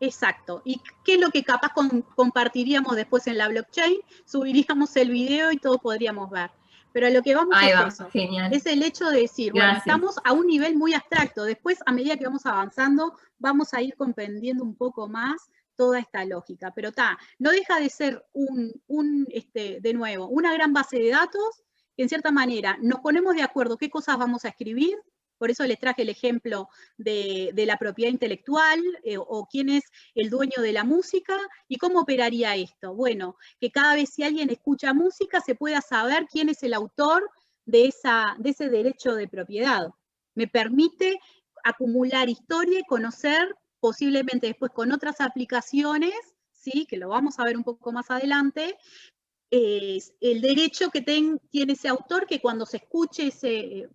Exacto. ¿Y qué es lo que capaz compartiríamos después en la blockchain? Subiríamos el video y todos podríamos ver. Pero a lo que vamos es eso. Genial. Es el hecho de decir, bueno, estamos a un nivel muy abstracto. Después, a medida que vamos avanzando, vamos a ir comprendiendo un poco más toda esta lógica. Pero no deja de ser de nuevo, una gran base de datos que en cierta manera nos ponemos de acuerdo qué cosas vamos a escribir. Por eso les traje el ejemplo de la propiedad intelectual o quién es el dueño de la música y cómo operaría esto. Bueno, que cada vez si alguien escucha música se pueda saber quién es el autor de ese derecho de propiedad. Me permite acumular historia y conocer posiblemente después con otras aplicaciones, ¿sí? Que lo vamos a ver un poco más adelante, el derecho que tiene ese autor que cuando se escuche ese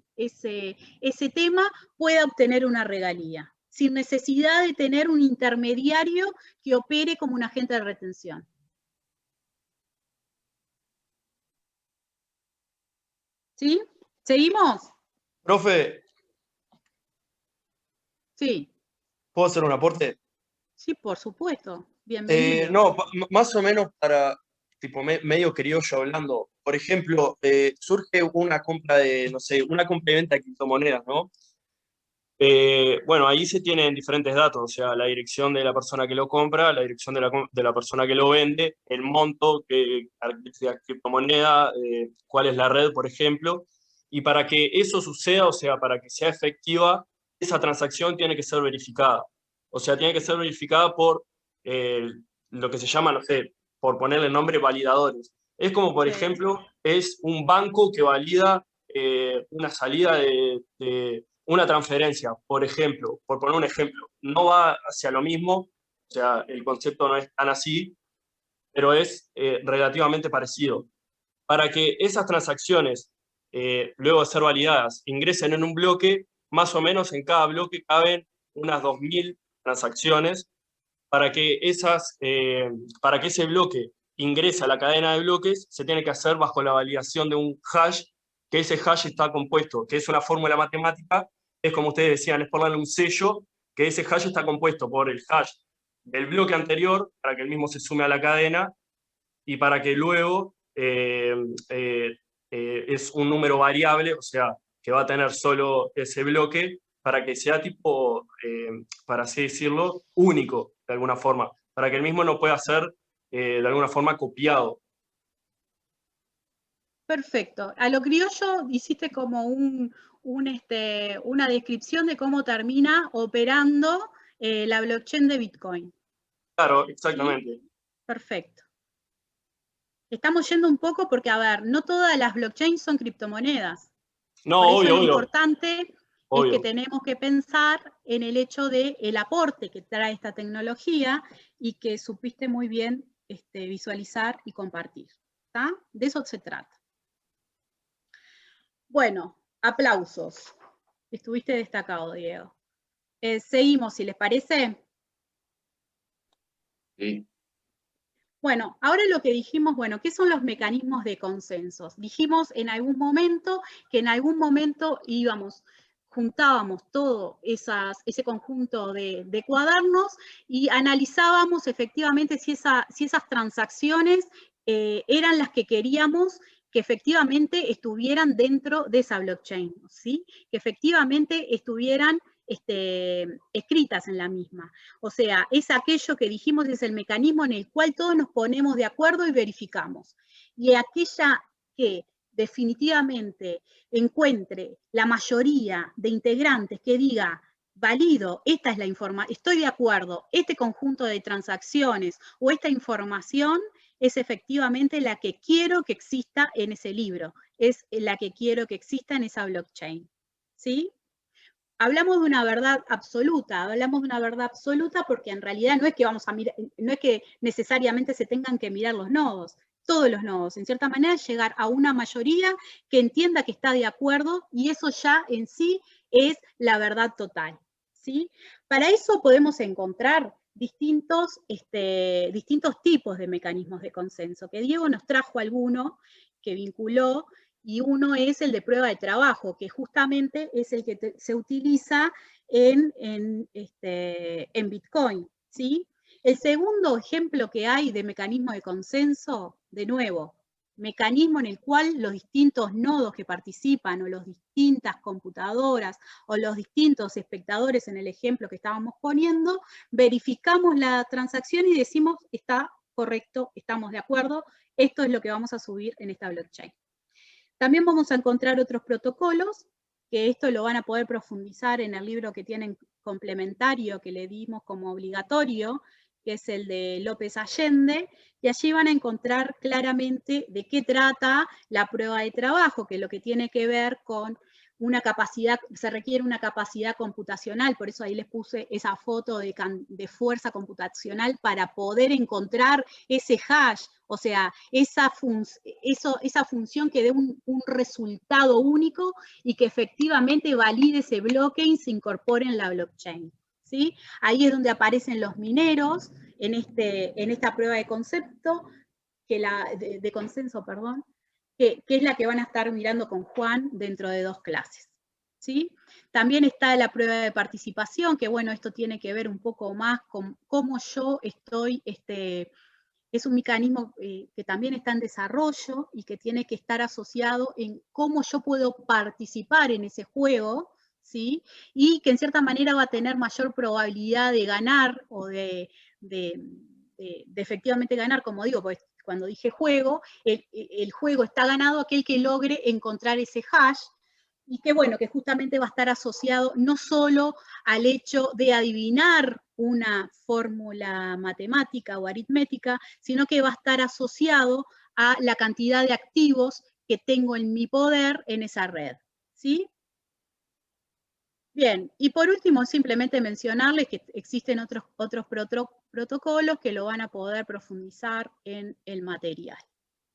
tema pueda obtener una regalía, sin necesidad de tener un intermediario que opere como un agente de retención. ¿Sí? ¿Seguimos? Profe. Sí. ¿Puedo hacer un aporte? Sí, por supuesto. Bienvenido. No, más o menos para, tipo, medio criollo hablando. Por ejemplo, surge una compra de, no sé, una compra y venta de criptomonedas, ¿no? Bueno, ahí se tienen diferentes datos, o sea, la dirección de la persona que lo compra, la dirección de la persona que lo vende, el monto de la criptomoneda, cuál es la red, por ejemplo. Y para que eso suceda, o sea, para que sea efectiva, esa transacción tiene que ser verificada. O sea, tiene que ser verificada por lo que se llama, no sé, por ponerle nombre, validadores. Es como, por ejemplo, es un banco que valida una salida de una transferencia, por ejemplo, por poner un ejemplo. No va hacia lo mismo, o sea, el concepto no es tan así, pero es relativamente parecido. Para que esas transacciones, luego de ser validadas, ingresen en un bloque, más o menos en cada bloque caben unas 2000 transacciones. Para que ese bloque ingrese a la cadena de bloques, se tiene que hacer bajo la validación de un hash, que ese hash está compuesto, que es una fórmula matemática, es como ustedes decían, es por darle un sello, que ese hash está compuesto por el hash del bloque anterior, para que el mismo se sume a la cadena, y para que luego es un número variable, o sea, que va a tener solo ese bloque, para que sea tipo, para así decirlo, único, de alguna forma, para que el mismo no pueda ser, de alguna forma, copiado. Perfecto. A lo criollo hiciste como una descripción de cómo termina operando la blockchain de Bitcoin. Claro, exactamente. ¿Sí? Perfecto. Estamos yendo un poco porque, a ver, no todas las blockchains son criptomonedas. No, Por eso obvio, lo obvio. importante Obvio. es que tenemos que pensar en el hecho del aporte que trae esta tecnología y que supiste muy bien visualizar y compartir. ¿Está? De eso se trata. Bueno, aplausos. Estuviste destacado, Diego. Seguimos, si les parece. Sí. Bueno, ahora lo que dijimos, bueno, ¿qué son los mecanismos de consenso? Dijimos en algún momento que en algún momento juntábamos todo ese conjunto de cuadernos y analizábamos efectivamente si esas transacciones eran las que queríamos que efectivamente estuvieran dentro de esa blockchain, ¿sí? Que efectivamente estuvieran escritas en la misma. O sea, es aquello que dijimos, es el mecanismo en el cual todos nos ponemos de acuerdo y verificamos. Y aquella que definitivamente encuentre la mayoría de integrantes que diga, valido, esta es la información, estoy de acuerdo, este conjunto de transacciones o esta información es efectivamente la que quiero que exista en ese libro, es la que quiero que exista en esa blockchain, ¿sí? Hablamos de una verdad absoluta porque en realidad no es que vamos a mirar, no es que necesariamente se tengan que mirar los nodos, todos los nodos, en cierta manera llegar a una mayoría que entienda que está de acuerdo y eso ya en sí es la verdad total, ¿sí? Para eso podemos encontrar distintos tipos de mecanismos de consenso, que Diego nos trajo alguno que vinculó, y uno es el de prueba de trabajo, que justamente es el que se utiliza en Bitcoin, ¿sí? El segundo ejemplo que hay de mecanismo de consenso, de nuevo, mecanismo en el cual los distintos nodos que participan, o las distintas computadoras, o los distintos espectadores en el ejemplo que estábamos poniendo, verificamos la transacción y decimos, está correcto, estamos de acuerdo, esto es lo que vamos a subir en esta blockchain. También vamos a encontrar otros protocolos, que esto lo van a poder profundizar en el libro que tienen complementario, que le dimos como obligatorio, que es el de López Allende, y allí van a encontrar claramente de qué trata la prueba de trabajo, que lo que tiene que ver con una capacidad, se requiere una capacidad computacional, por eso ahí les puse esa foto de fuerza computacional para poder encontrar ese hash, o sea, esa función que dé un resultado único y que efectivamente valide ese bloque y se incorpore en la blockchain, ¿sí? Ahí es donde aparecen los mineros en esta prueba de concepto, de consenso, perdón, que es la que van a estar mirando con Juan dentro de 2 clases, ¿sí? También está la prueba de participación, que bueno, esto tiene que ver un poco más con cómo yo estoy, es un mecanismo que también está en desarrollo y que tiene que estar asociado en cómo yo puedo participar en ese juego, ¿sí? Y que en cierta manera va a tener mayor probabilidad de ganar o de efectivamente ganar, como digo, pues cuando dije juego, el juego está ganado aquel que logre encontrar ese hash, y que bueno, que justamente va a estar asociado no solo al hecho de adivinar una fórmula matemática o aritmética, sino que va a estar asociado a la cantidad de activos que tengo en mi poder en esa red, ¿sí? Bien, y por último, simplemente mencionarles que existen otros protocolos que lo van a poder profundizar en el material,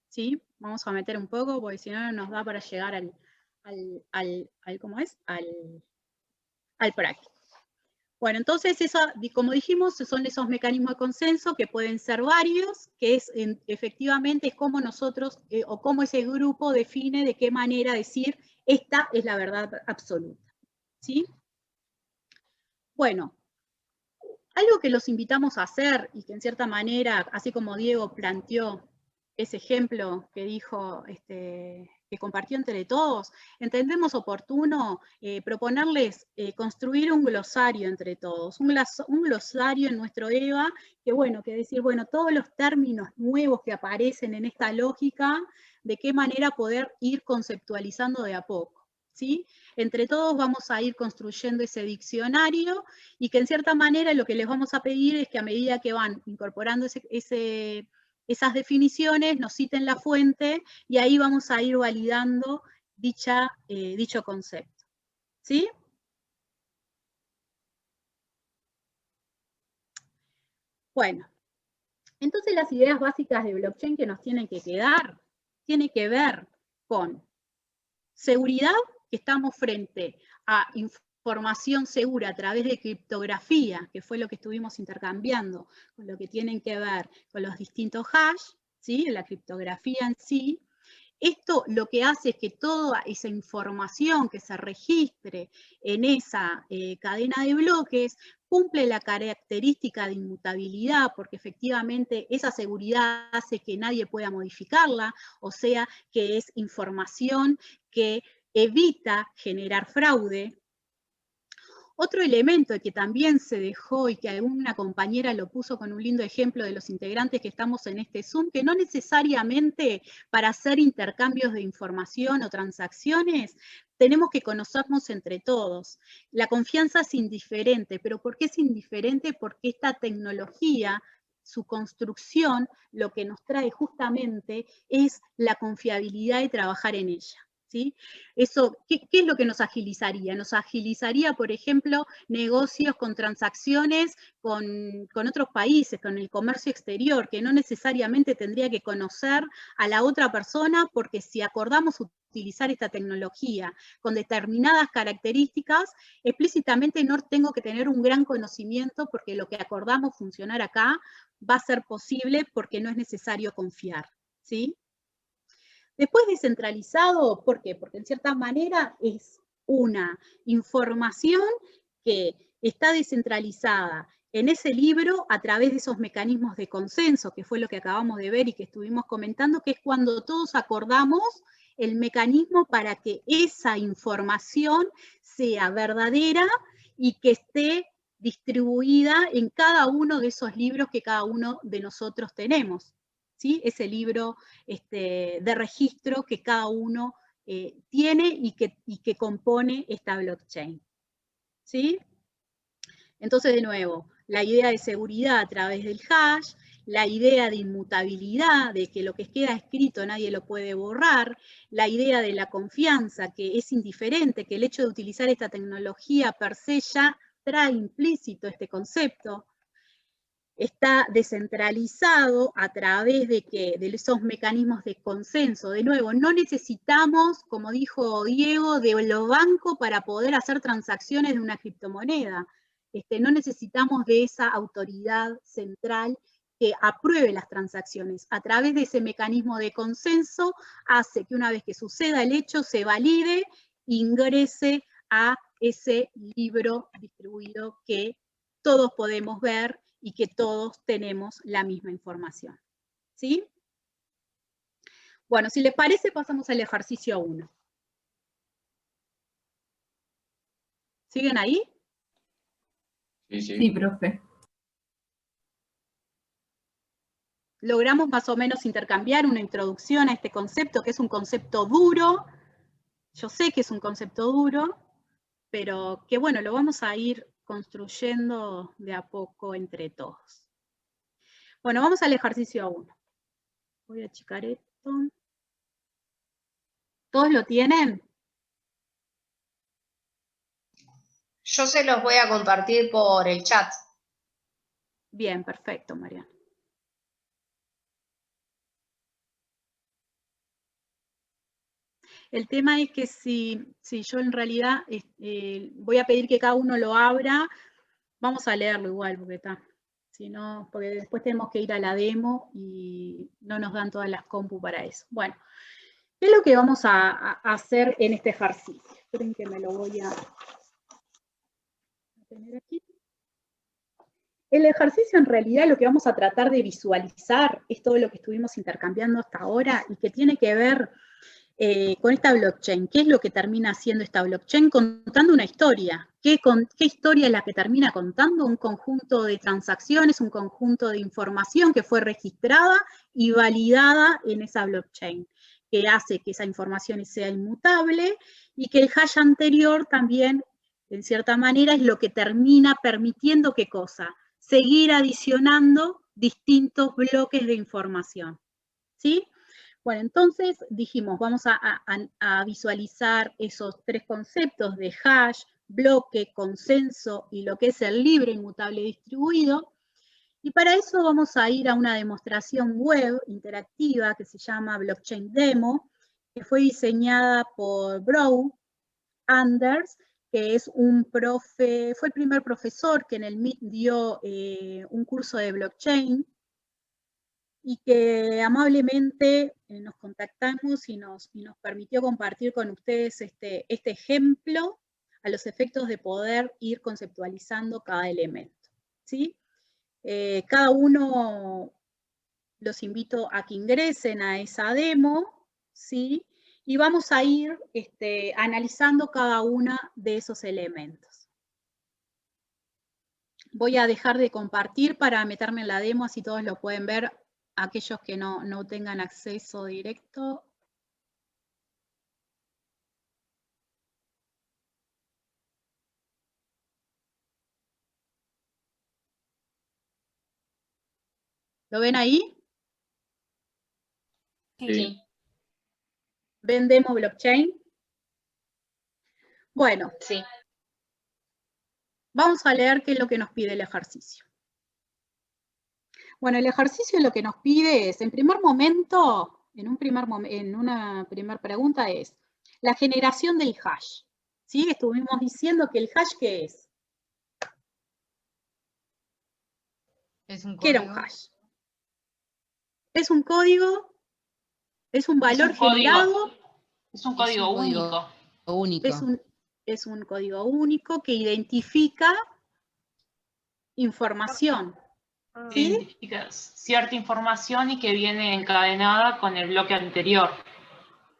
¿sí? Vamos a meter un poco, porque si no, no nos da para llegar al práctico. Bueno, entonces, como dijimos, son esos mecanismos de consenso que pueden ser varios, que efectivamente es como nosotros, o como ese grupo define de qué manera decir, esta es la verdad absoluta, ¿sí? Bueno, algo que los invitamos a hacer, y que en cierta manera, así como Diego planteó ese ejemplo que dijo, que compartió entre todos, entendemos oportuno proponerles construir un glosario entre todos, un glosario en nuestro EVA, que bueno, que decir, bueno, todos los términos nuevos que aparecen en esta lógica, de qué manera poder ir conceptualizando de a poco, ¿sí? Entre todos vamos a ir construyendo ese diccionario, y que en cierta manera lo que les vamos a pedir es que a medida que van incorporando esas definiciones, nos citen la fuente, y ahí vamos a ir validando dicho concepto, ¿sí? Bueno, entonces las ideas básicas de blockchain que nos tienen que quedar, tiene que ver con seguridad, que estamos frente a información segura a través de criptografía, que fue lo que estuvimos intercambiando, con lo que tienen que ver con los distintos hash, ¿sí? La criptografía en sí. Esto lo que hace es que toda esa información que se registre en esa cadena de bloques cumple la característica de inmutabilidad, porque efectivamente esa seguridad hace que nadie pueda modificarla, o sea que es información que evita generar fraude. Otro elemento que también se dejó y que alguna compañera lo puso con un lindo ejemplo de los integrantes que estamos en este Zoom, que no necesariamente para hacer intercambios de información o transacciones tenemos que conocernos entre todos. La confianza es indiferente, pero ¿por qué es indiferente? Porque esta tecnología, su construcción, lo que nos trae justamente es la confiabilidad de trabajar en ella. ¿Sí? Eso, ¿qué es lo que nos agilizaría? Nos agilizaría, por ejemplo, negocios con transacciones con otros países, con el comercio exterior, que no necesariamente tendría que conocer a la otra persona, porque si acordamos utilizar esta tecnología con determinadas características, explícitamente no tengo que tener un gran conocimiento, porque lo que acordamos funcionar acá va a ser posible porque no es necesario confiar, ¿sí? Después descentralizado, ¿por qué? Porque en cierta manera es una información que está descentralizada en ese libro a través de esos mecanismos de consenso, que fue lo que acabamos de ver y que estuvimos comentando, que es cuando todos acordamos el mecanismo para que esa información sea verdadera y que esté distribuida en cada uno de esos libros que cada uno de nosotros tenemos. ¿Sí? Ese libro de registro que cada uno tiene y que compone esta blockchain. ¿Sí? Entonces, de nuevo, la idea de seguridad a través del hash, la idea de inmutabilidad, de que lo que queda escrito nadie lo puede borrar, la idea de la confianza, que es indiferente, que el hecho de utilizar esta tecnología per se ya trae implícito este concepto. Está descentralizado a través de esos mecanismos de consenso. De nuevo, no necesitamos, como dijo Diego, de los bancos para poder hacer transacciones de una criptomoneda. No necesitamos de esa autoridad central que apruebe las transacciones. A través de ese mecanismo de consenso hace que una vez que suceda el hecho se valide, ingrese a ese libro distribuido que todos podemos ver y que todos tenemos la misma información. ¿Sí? Bueno, si les parece, pasamos al ejercicio 1. ¿Siguen ahí? Sí, profe. Logramos más o menos intercambiar una introducción a este concepto, que es un concepto duro. Yo sé que es un concepto duro, pero que bueno, lo vamos a ir construyendo de a poco entre todos. Bueno, vamos al ejercicio 1. Voy a achicar esto. ¿Todos lo tienen? Yo se los voy a compartir por el chat. Bien, perfecto, Mariana. El tema es que si yo en realidad voy a pedir que cada uno lo abra, vamos a leerlo igual, porque está. Si no, porque después tenemos que ir a la demo y no nos dan todas las compu para eso. Bueno, ¿qué es lo que vamos a hacer en este ejercicio? Esperen que me lo voy a tener aquí. El ejercicio en realidad lo que vamos a tratar de visualizar es todo lo que estuvimos intercambiando hasta ahora y que tiene que ver con esta blockchain. ¿Qué es lo que termina haciendo esta blockchain? Contando una historia. ¿Qué historia es la que termina contando? Un conjunto de transacciones, un conjunto de información que fue registrada y validada en esa blockchain, que hace que esa información sea inmutable y que el hash anterior también, en cierta manera, es lo que termina permitiendo ¿qué cosa? Seguir adicionando distintos bloques de información. ¿Sí? Bueno, entonces dijimos, vamos a visualizar esos tres conceptos de hash, bloque, consenso y lo que es el libre inmutable distribuido. Y para eso vamos a ir a una demostración web interactiva que se llama Blockchain Demo, que fue diseñada por Brown Anders, que es un profe, fue el primer profesor que en el MIT dio un curso de blockchain, y que amablemente nos contactamos y nos permitió compartir con ustedes este ejemplo a los efectos de poder ir conceptualizando cada elemento, ¿sí? Cada uno los invito a que ingresen a esa demo, ¿sí? Y vamos a ir analizando cada uno de esos elementos. Voy a dejar de compartir para meterme en la demo, así todos lo pueden ver, aquellos que no tengan acceso directo. ¿Lo ven ahí? Sí. ¿Ven demo blockchain? Bueno, Sí. Vamos a leer qué es lo que nos pide el ejercicio. Bueno, el ejercicio lo que nos pide es, en primer momento, en una primera pregunta es, la generación del hash. ¿Sí? Estuvimos diciendo que el hash, ¿qué es? Es un ¿Qué era un código. hash? Es un código, es un valor generado. Es un código único. Es un código único que identifica información. ¿Sí? Identifica cierta información y que viene encadenada con el bloque anterior.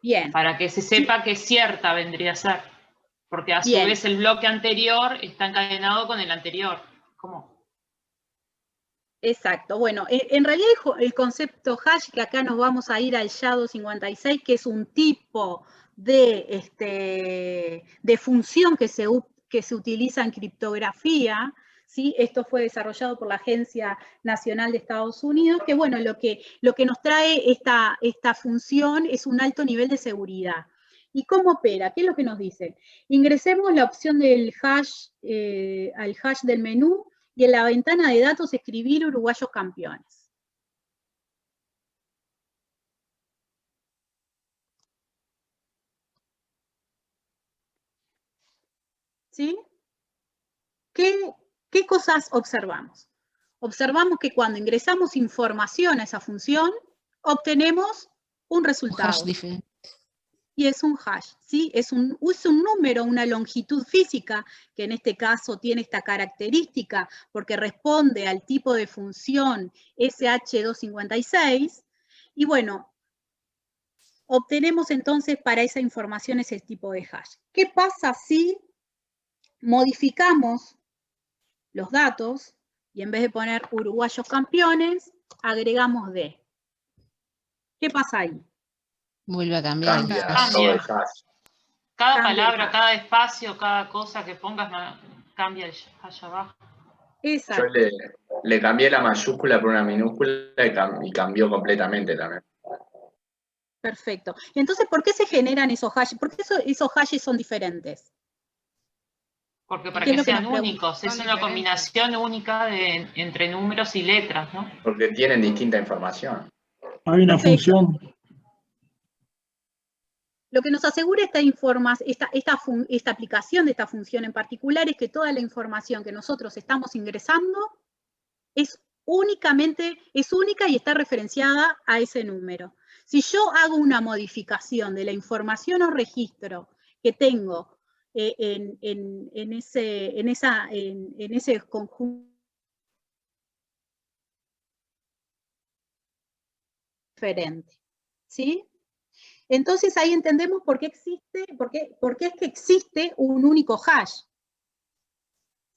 Bien. Para que se sepa que cierta vendría a ser. Porque a su Bien. vez el bloque anterior está encadenado con el anterior. ¿Cómo? Exacto. Bueno, en realidad el concepto hash, que acá nos vamos a ir al SHA-256, que es un tipo de función que se utiliza en criptografía, ¿sí? Esto fue desarrollado por la Agencia Nacional de Estados Unidos, que bueno, lo que nos trae esta función es un alto nivel de seguridad. ¿Y cómo opera? ¿Qué es lo que nos dicen? Ingresemos la opción del hash, al hash del menú, y en la ventana de datos escribir uruguayos campeones. ¿Sí? ¿Qué cosas observamos? Observamos que cuando ingresamos información a esa función, obtenemos un resultado. Un hash diferente. Y es un hash, ¿sí? Es un número, una longitud física, que en este caso tiene esta característica porque responde al tipo de función SH256, y bueno, obtenemos entonces para esa información ese tipo de hash. ¿Qué pasa si modificamos los datos y en vez de poner uruguayos campeones, agregamos D? ¿Qué pasa ahí? Vuelve a cambiar. Cambia todo el hash. Cada Cambia el palabra, hash. cada espacio, cada cosa que pongas cambia el hash abajo. Exacto. Yo le cambié la mayúscula por una minúscula y cambió completamente también. Perfecto. Entonces, ¿por qué se generan esos hashes? ¿Por qué esos hashes son diferentes? Porque para ¿Qué es que lo que sean nos únicos, Son es una diferentes. combinación única entre números y letras, ¿no? Porque tienen distinta información. Hay una Perfecto. función. Lo que nos asegura esta aplicación de esta función en particular es que toda la información que nosotros estamos ingresando es única y está referenciada a ese número. Si yo hago una modificación de la información o registro que tengo en ese conjunto diferente, ¿sí? Entonces ahí entendemos por qué es que existe un único hash,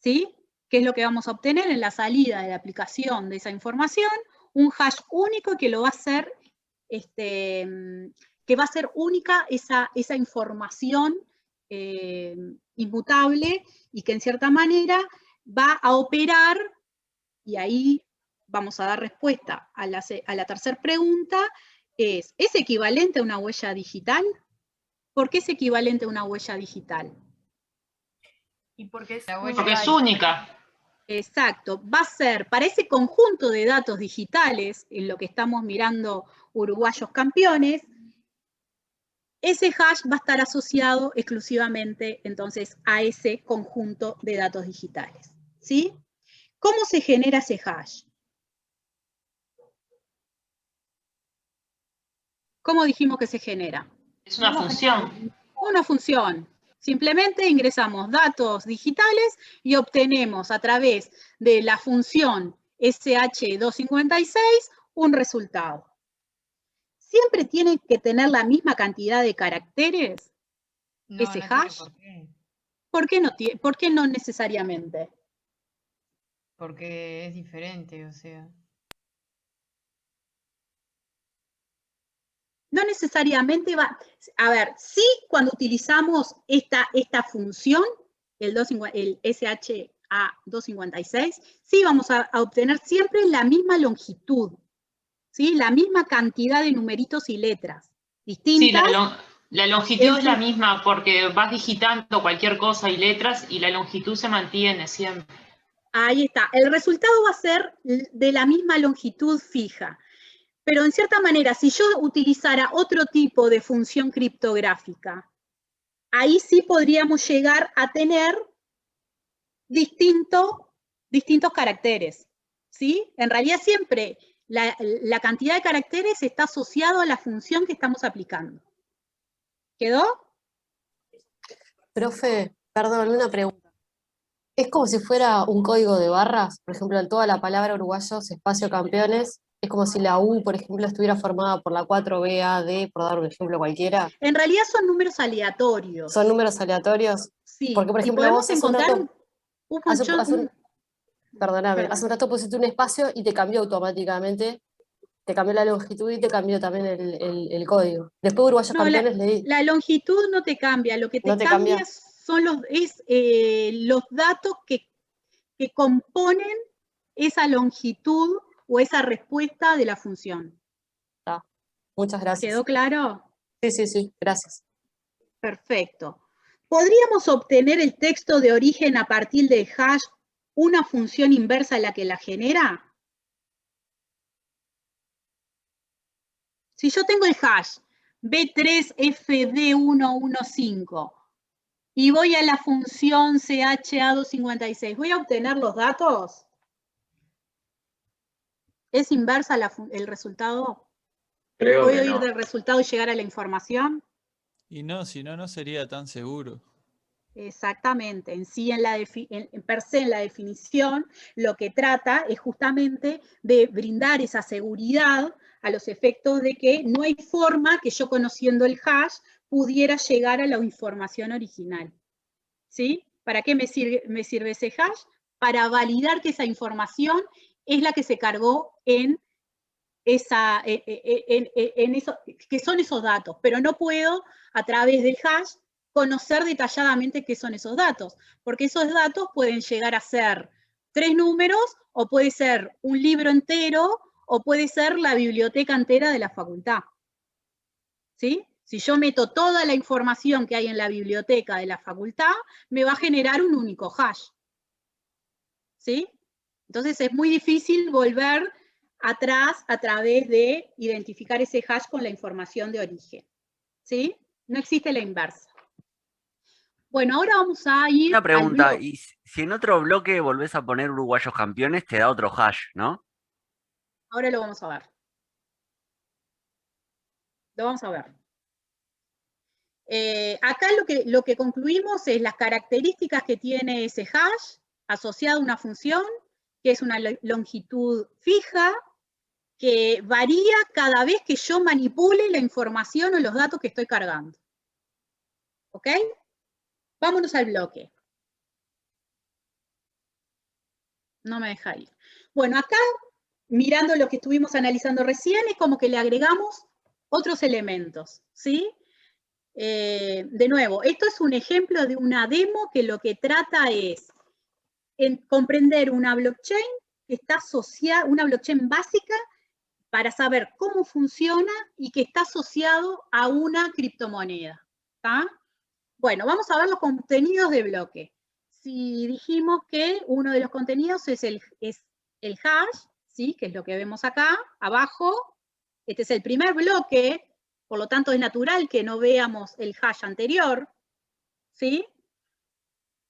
¿sí? ¿Qué es lo que vamos a obtener en la salida de la aplicación de esa información? Un hash único que lo va a hacer, que va a ser única esa información inmutable y que en cierta manera va a operar, y ahí vamos a dar respuesta a la tercera pregunta, ¿es equivalente a una huella digital? ¿Por qué es equivalente a una huella digital? Y porque es La huella Porque es única. única. Exacto, va a ser para ese conjunto de datos digitales, en lo que estamos mirando uruguayos campeones, ese hash va a estar asociado exclusivamente entonces a ese conjunto de datos digitales, ¿sí? ¿Cómo se genera ese hash? ¿Cómo dijimos que se genera? Es una función. Una función. Simplemente ingresamos datos digitales y obtenemos a través de la función SH256 un resultado. ¿Siempre tiene que tener la misma cantidad de caracteres ese hash? ¿Por qué no necesariamente? Porque es diferente, o sea. No necesariamente va, a ver, sí cuando utilizamos esta función, el SHA256, sí vamos a obtener siempre la misma longitud, ¿sí? La misma cantidad de numeritos y letras distintas. Sí, la longitud es la misma porque vas digitando cualquier cosa y letras y la longitud se mantiene siempre. Ahí está, el resultado va a ser de la misma longitud fija. Pero en cierta manera, si yo utilizara otro tipo de función criptográfica, ahí sí podríamos llegar a tener distintos caracteres, ¿sí? En realidad siempre la cantidad de caracteres está asociado a la función que estamos aplicando. ¿Quedó? Profe, perdón, una pregunta. ¿Es como si fuera un código de barras? Por ejemplo, en toda la palabra uruguayos, espacio campeones, es como si la U, por ejemplo, estuviera formada por la 4B, A, D, por dar un ejemplo cualquiera. En realidad son números aleatorios. ¿Son números aleatorios? Sí. Porque, por ejemplo, vos hace un rato... Perdóname, hace un rato pusiste un espacio y te cambió automáticamente. Te cambió la longitud y te cambió también el código. Después uruguayos campeones leí. La longitud no te cambia, lo que te cambia son los datos que componen esa longitud o esa respuesta de la función. Muchas gracias. ¿Quedó claro? Sí, gracias. Perfecto. ¿Podríamos obtener el texto de origen a partir del hash, una función inversa a la que la genera? Si yo tengo el hash B3FD115 y voy a la función CHA256, ¿voy a obtener los datos? ¿Es inversa el resultado? Creo que ¿Puedo ir no. del resultado y llegar a la información? Y no, si no, no sería tan seguro. Exactamente, per se en la definición, lo que trata es justamente de brindar esa seguridad a los efectos de que no hay forma que yo conociendo el hash pudiera llegar a la información original. ¿Sí? ¿Para qué me sirve ese hash? Para validar que esa información es la que se cargó que son esos datos, pero no puedo a través del hash conocer detalladamente qué son esos datos, porque esos datos pueden llegar a ser 3 números, o puede ser un libro entero, o puede ser la biblioteca entera de la facultad. ¿Sí? Si yo meto toda la información que hay en la biblioteca de la facultad, me va a generar un único hash. ¿Sí? Entonces es muy difícil volver atrás a través de identificar ese hash con la información de origen. ¿Sí? No existe la inversa. Bueno, ahora vamos a ir. Una pregunta, y si en otro bloque volvés a poner uruguayos campeones, te da otro hash, ¿no? Ahora lo vamos a ver. Lo vamos a ver. Acá lo que concluimos es las características que tiene ese hash asociado a una función, que es una longitud fija, que varía cada vez que yo manipule la información o los datos que estoy cargando. ¿Ok? Vámonos al bloque. No me deja ir. Bueno, acá, mirando lo que estuvimos analizando recién, es como que le agregamos otros elementos, ¿sí? De nuevo, esto es un ejemplo de una demo que lo que trata es comprender una blockchain que está asociada, una blockchain básica, para saber cómo funciona y que está asociado a una criptomoneda. ¿Tá? Bueno, vamos a ver los contenidos de bloque. Si dijimos que uno de los contenidos es el hash, ¿sí? Que es lo que vemos acá, abajo. Este es el primer bloque por lo tanto es natural que no veamos el hash anterior, ¿sí?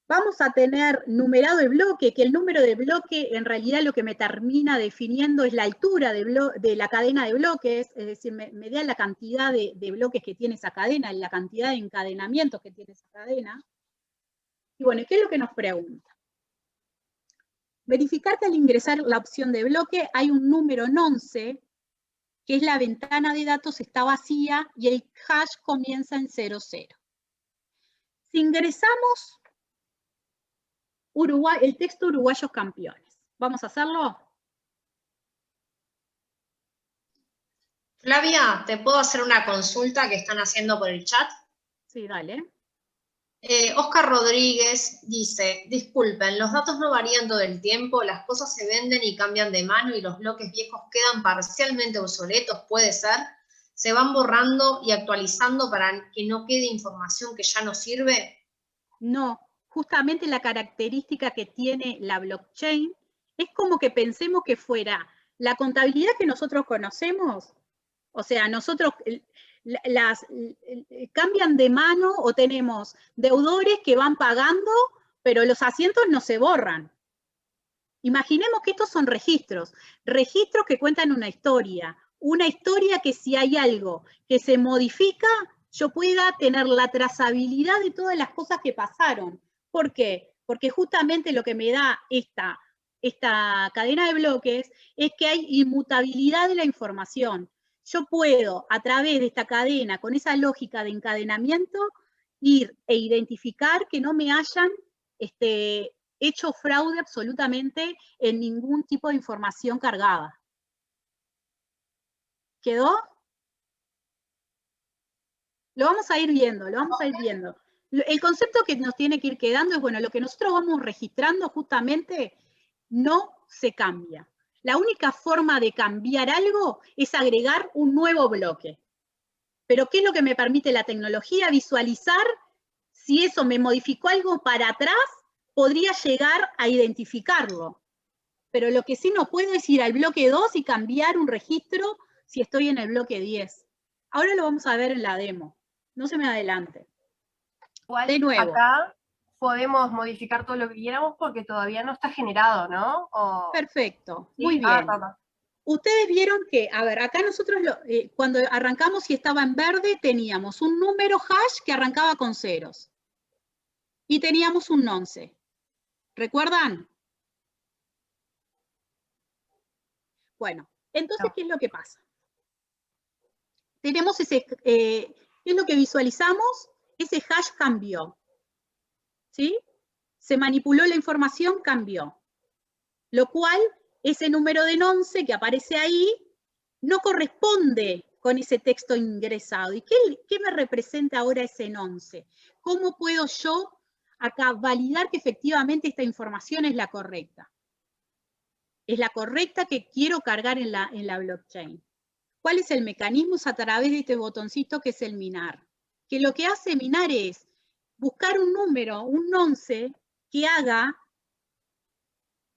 Vamos a tener numerado el bloque, que el número de bloque en realidad lo que me termina definiendo es la altura de la cadena de bloques, es decir, me da la cantidad de bloques que tiene esa cadena, la cantidad de encadenamientos que tiene esa cadena. Y bueno, ¿qué es lo que nos pregunta? Verificar que al ingresar la opción de bloque hay un número nonce, que es la ventana de datos está vacía y el hash comienza en 00. Si ingresamos Uruguay, el texto uruguayos campeones, ¿vamos a hacerlo? Flavia, ¿te puedo hacer una consulta que están haciendo por el chat? Sí, dale. Oscar Rodríguez dice, disculpen, los datos no varían todo el tiempo, las cosas se venden y cambian de mano y los bloques viejos quedan parcialmente obsoletos, puede ser, se van borrando y actualizando para que no quede información que ya no sirve. No, justamente la característica que tiene la blockchain es como que pensemos que fuera la contabilidad que nosotros conocemos, o sea, nosotros cambian de mano o tenemos deudores que van pagando, pero los asientos no se borran. Imaginemos que estos son registros que cuentan una historia que si hay algo que se modifica, yo pueda tener la trazabilidad de todas las cosas que pasaron. ¿Por qué? Porque justamente lo que me da esta cadena de bloques es que hay inmutabilidad de la información. Yo puedo, a través de esta cadena, con esa lógica de encadenamiento, ir e identificar que no me hayan hecho fraude absolutamente en ningún tipo de información cargada. ¿Quedó? Lo vamos a ir viendo, El concepto que nos tiene que ir quedando es, bueno, lo que nosotros vamos registrando justamente no se cambia. La única forma de cambiar algo es agregar un nuevo bloque. Pero ¿qué es lo que me permite la tecnología? Visualizar si eso me modificó algo para atrás, podría llegar a identificarlo. Pero lo que sí no puedo es ir al bloque 2 y cambiar un registro si estoy en el bloque 10. Ahora lo vamos a ver en la demo. No se me adelante. Igual, de nuevo. Acá podemos modificar todo lo que quieramos porque todavía no está generado, ¿no? Perfecto, ¿Sí? muy bien. Ta. Ustedes vieron que, a ver, acá nosotros cuando arrancamos y estaba en verde, teníamos un número hash que arrancaba con ceros. Y teníamos un nonce. ¿Recuerdan? Bueno, entonces, ¿qué es lo que pasa? Tenemos ¿qué es lo que visualizamos? Ese hash cambió. ¿Sí? Se manipuló la información, cambió. Lo cual, ese número de nonce que aparece ahí, no corresponde con ese texto ingresado. ¿Y qué me representa ahora ese nonce? ¿Cómo puedo yo acá validar que efectivamente esta información es la correcta? Es la correcta que quiero cargar en la blockchain. ¿Cuál es el mecanismo? Es a través de este botoncito que es el minar. Que lo que hace minar es buscar un número, un nonce, que haga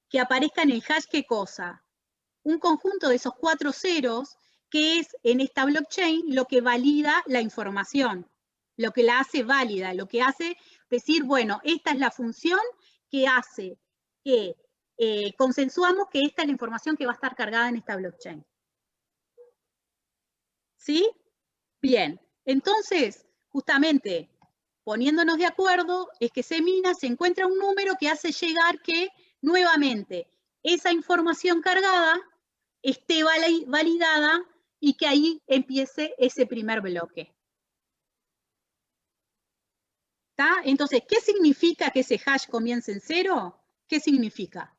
que aparezca en el hash, ¿qué cosa? Un conjunto de esos 4 ceros, que es en esta blockchain lo que valida la información, lo que la hace válida, lo que hace decir, bueno, esta es la función que hace que consensuamos que esta es la información que va a estar cargada en esta blockchain. ¿Sí? Bien, entonces, justamente, poniéndonos de acuerdo, es que se mina, se encuentra un número que hace llegar que, nuevamente, esa información cargada esté validada y que ahí empiece ese primer bloque. ¿Está? Entonces, ¿qué significa que ese hash comience en 0? ¿Qué significa?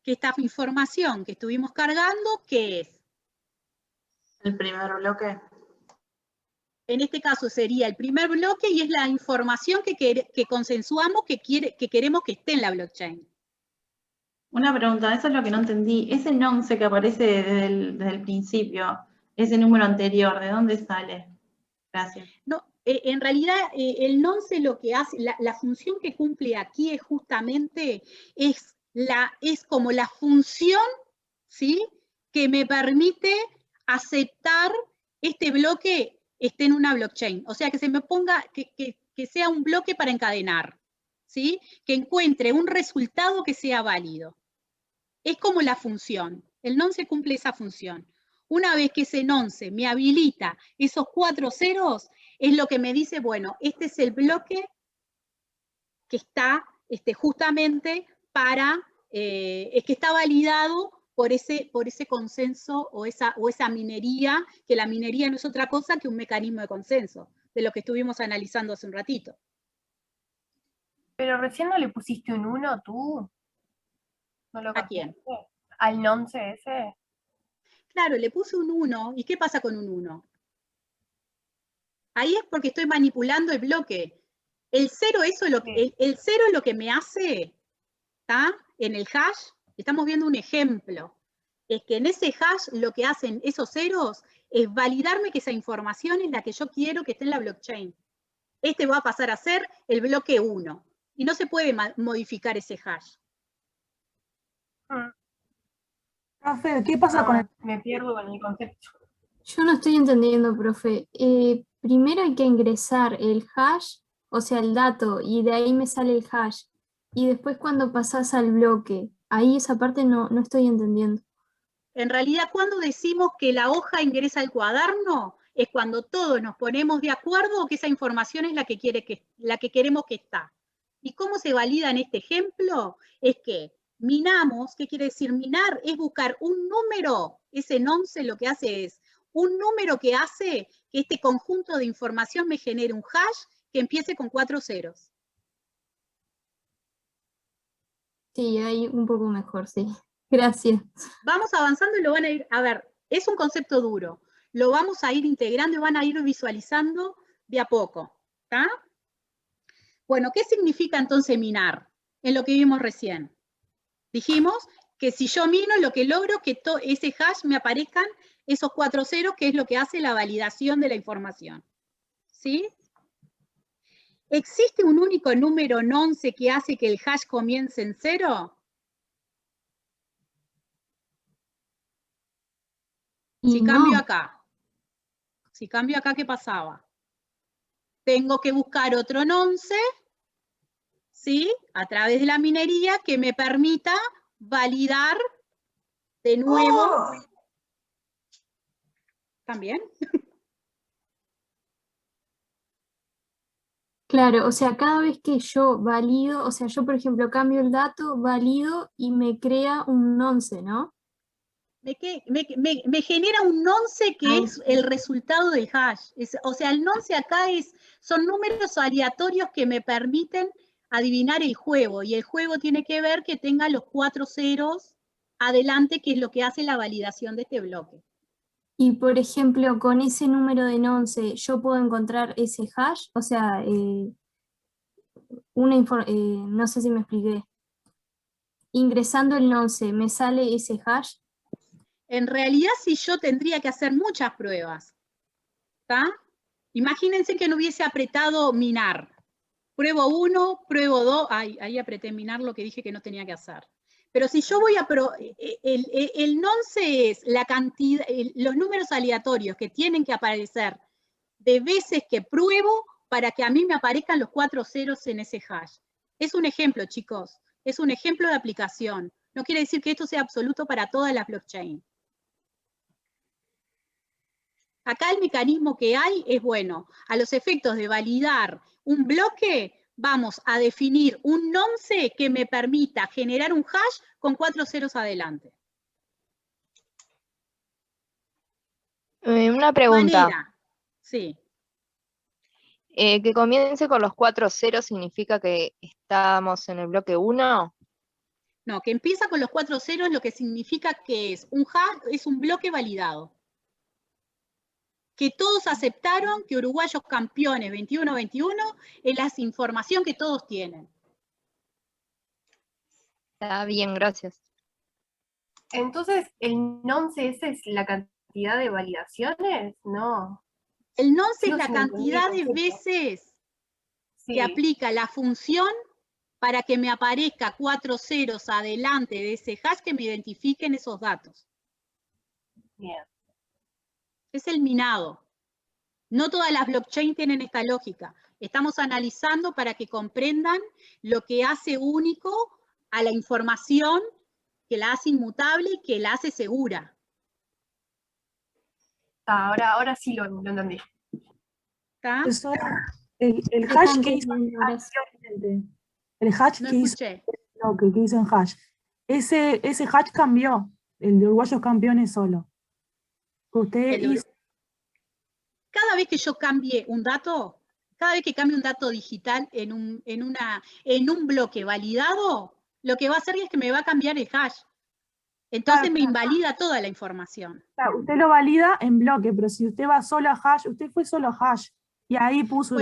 Que esta información que estuvimos cargando, ¿qué es? El primer bloque. En este caso sería el primer bloque y es la información que consensuamos que queremos que esté en la blockchain. Una pregunta, eso es lo que no entendí. Ese nonce que aparece desde el principio, ese número anterior, ¿de dónde sale? Gracias. No, en realidad el nonce lo que hace, la función que cumple aquí es justamente, es como la función, ¿sí?, que me permite aceptar este bloque esté en una blockchain. O sea, que se me ponga, que sea un bloque para encadenar, ¿sí? Que encuentre un resultado que sea válido. Es como la función. El nonce cumple esa función. Una vez que ese nonce me habilita esos 4 ceros, es lo que me dice, bueno, este es el bloque que está justamente para, es que está validado por ese consenso o esa minería, que la minería no es otra cosa que un mecanismo de consenso, de lo que estuvimos analizando hace un ratito. Pero recién no le pusiste un 1 tú. ¿No lo ¿A quién? cambiaste? ¿Al nonce ese? Claro, le puse un 1, ¿y qué pasa con un 1? Ahí es porque estoy manipulando el bloque. El 0, el 0 es lo que me hace, ¿está? En el hash, estamos viendo un ejemplo. Es que en ese hash lo que hacen esos ceros es validarme que esa información es la que yo quiero que esté en la blockchain. Este va a pasar a ser el bloque 1. Y no se puede modificar ese hash. Profe, ¿qué pasa con el... Me pierdo con el concepto. Yo no estoy entendiendo, profe. Primero hay que ingresar el hash, o sea, el dato, y de ahí me sale el hash. Y después cuando pasas al bloque, ahí esa parte no estoy entendiendo. En realidad, cuando decimos que la hoja ingresa al cuaderno, es cuando todos nos ponemos de acuerdo que esa información es la que queremos que está. ¿Y cómo se valida en este ejemplo? Es que minamos, ¿qué quiere decir minar? Es buscar un número, ese nonce lo que hace es un número que hace que este conjunto de información me genere un hash que empiece con 4 ceros. Sí, ahí un poco mejor, sí. Gracias. Vamos avanzando y lo van a ir, a ver, es un concepto duro, lo vamos a ir integrando y van a ir visualizando de a poco, ¿está? Bueno, ¿qué significa entonces minar? En lo que vimos recién. Dijimos que si yo mino, lo que logro que ese hash me aparezcan esos 4 ceros, que es lo que hace la validación de la información. ¿Sí? ¿Existe un único número nonce que hace que el hash comience en 0? Si cambio acá, ¿qué pasaba? Tengo que buscar otro nonce, ¿sí? A través de la minería que me permita validar de nuevo. ¿También? Claro, o sea, cada vez que yo valido, o sea, yo por ejemplo cambio el dato, valido y me crea un nonce, ¿no? Me genera un nonce que es el resultado del hash. O sea, el nonce acá son números aleatorios que me permiten adivinar el juego, y el juego tiene que ver que tenga los 4 ceros adelante, que es lo que hace la validación de este bloque. Y por ejemplo, con ese número de nonce, ¿yo puedo encontrar ese hash? O sea, no sé si me expliqué. Ingresando el nonce, ¿me sale ese hash? En realidad, sí, yo tendría que hacer muchas pruebas. ¿Está? Imagínense que no hubiese apretado minar. Pruebo 1, pruebo 2. Ahí apreté minar, lo que dije que no tenía que hacer. Pero si yo voy a... El nonce es la cantidad, los números aleatorios que tienen que aparecer de veces que pruebo para que a mí me aparezcan los 4 ceros en ese hash. Es un ejemplo, chicos. Es un ejemplo de aplicación. No quiere decir que esto sea absoluto para todas las blockchain. Acá el mecanismo que hay es, bueno, a los efectos de validar un bloque, vamos a definir un nonce que me permita generar un hash con 4 ceros adelante. Una pregunta. Sí. Que comience con los 4 ceros significa que estamos en el bloque 1. No, que empieza con los 4 ceros, lo que significa que es un hash, es un bloque validado. Que todos aceptaron que Uruguayos Campeones 21-21 es la información que todos tienen. Está bien, gracias. Entonces, ¿el nonce ese es la cantidad de validaciones? No. El nonce es la cantidad de veces que aplica la función para que me aparezca 4 ceros adelante de ese hash que me identifiquen esos datos. Bien. Es el minado. No todas las blockchain tienen esta lógica. Estamos analizando para que comprendan lo que hace único a la información, que la hace inmutable y que la hace segura. Ahora sí lo entendí. ¿Está? Eso, el hash que hizo el hash No que hizo escuché. que hizo en hash. Ese hash cambió, el de Uruguayos Campeones solo. Usted hizo. Cada vez que yo cambie un dato, cada vez que cambie un dato digital en un bloque validado, lo que va a hacer es que me va a cambiar el hash. Entonces me invalida toda la información. Claro, usted lo valida en bloque, pero si usted va solo a hash, usted fue solo a hash, y ahí puso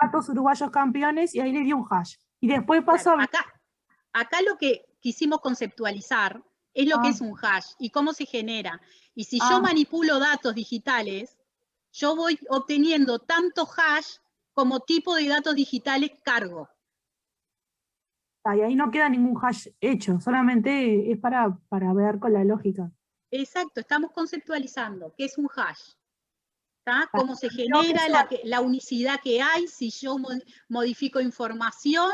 datos Uruguayos Campeones y ahí le dio un hash. Y después pasó Claro, acá lo que quisimos conceptualizar es lo que es un hash y cómo se genera. Y si yo manipulo datos digitales, yo voy obteniendo tanto hash como tipo de datos digitales cargo. Y ahí no queda ningún hash hecho, solamente es para ver con la lógica. Exacto, estamos conceptualizando qué es un hash. ¿Tá? Cómo se genera, la unicidad que hay, si yo modifico información,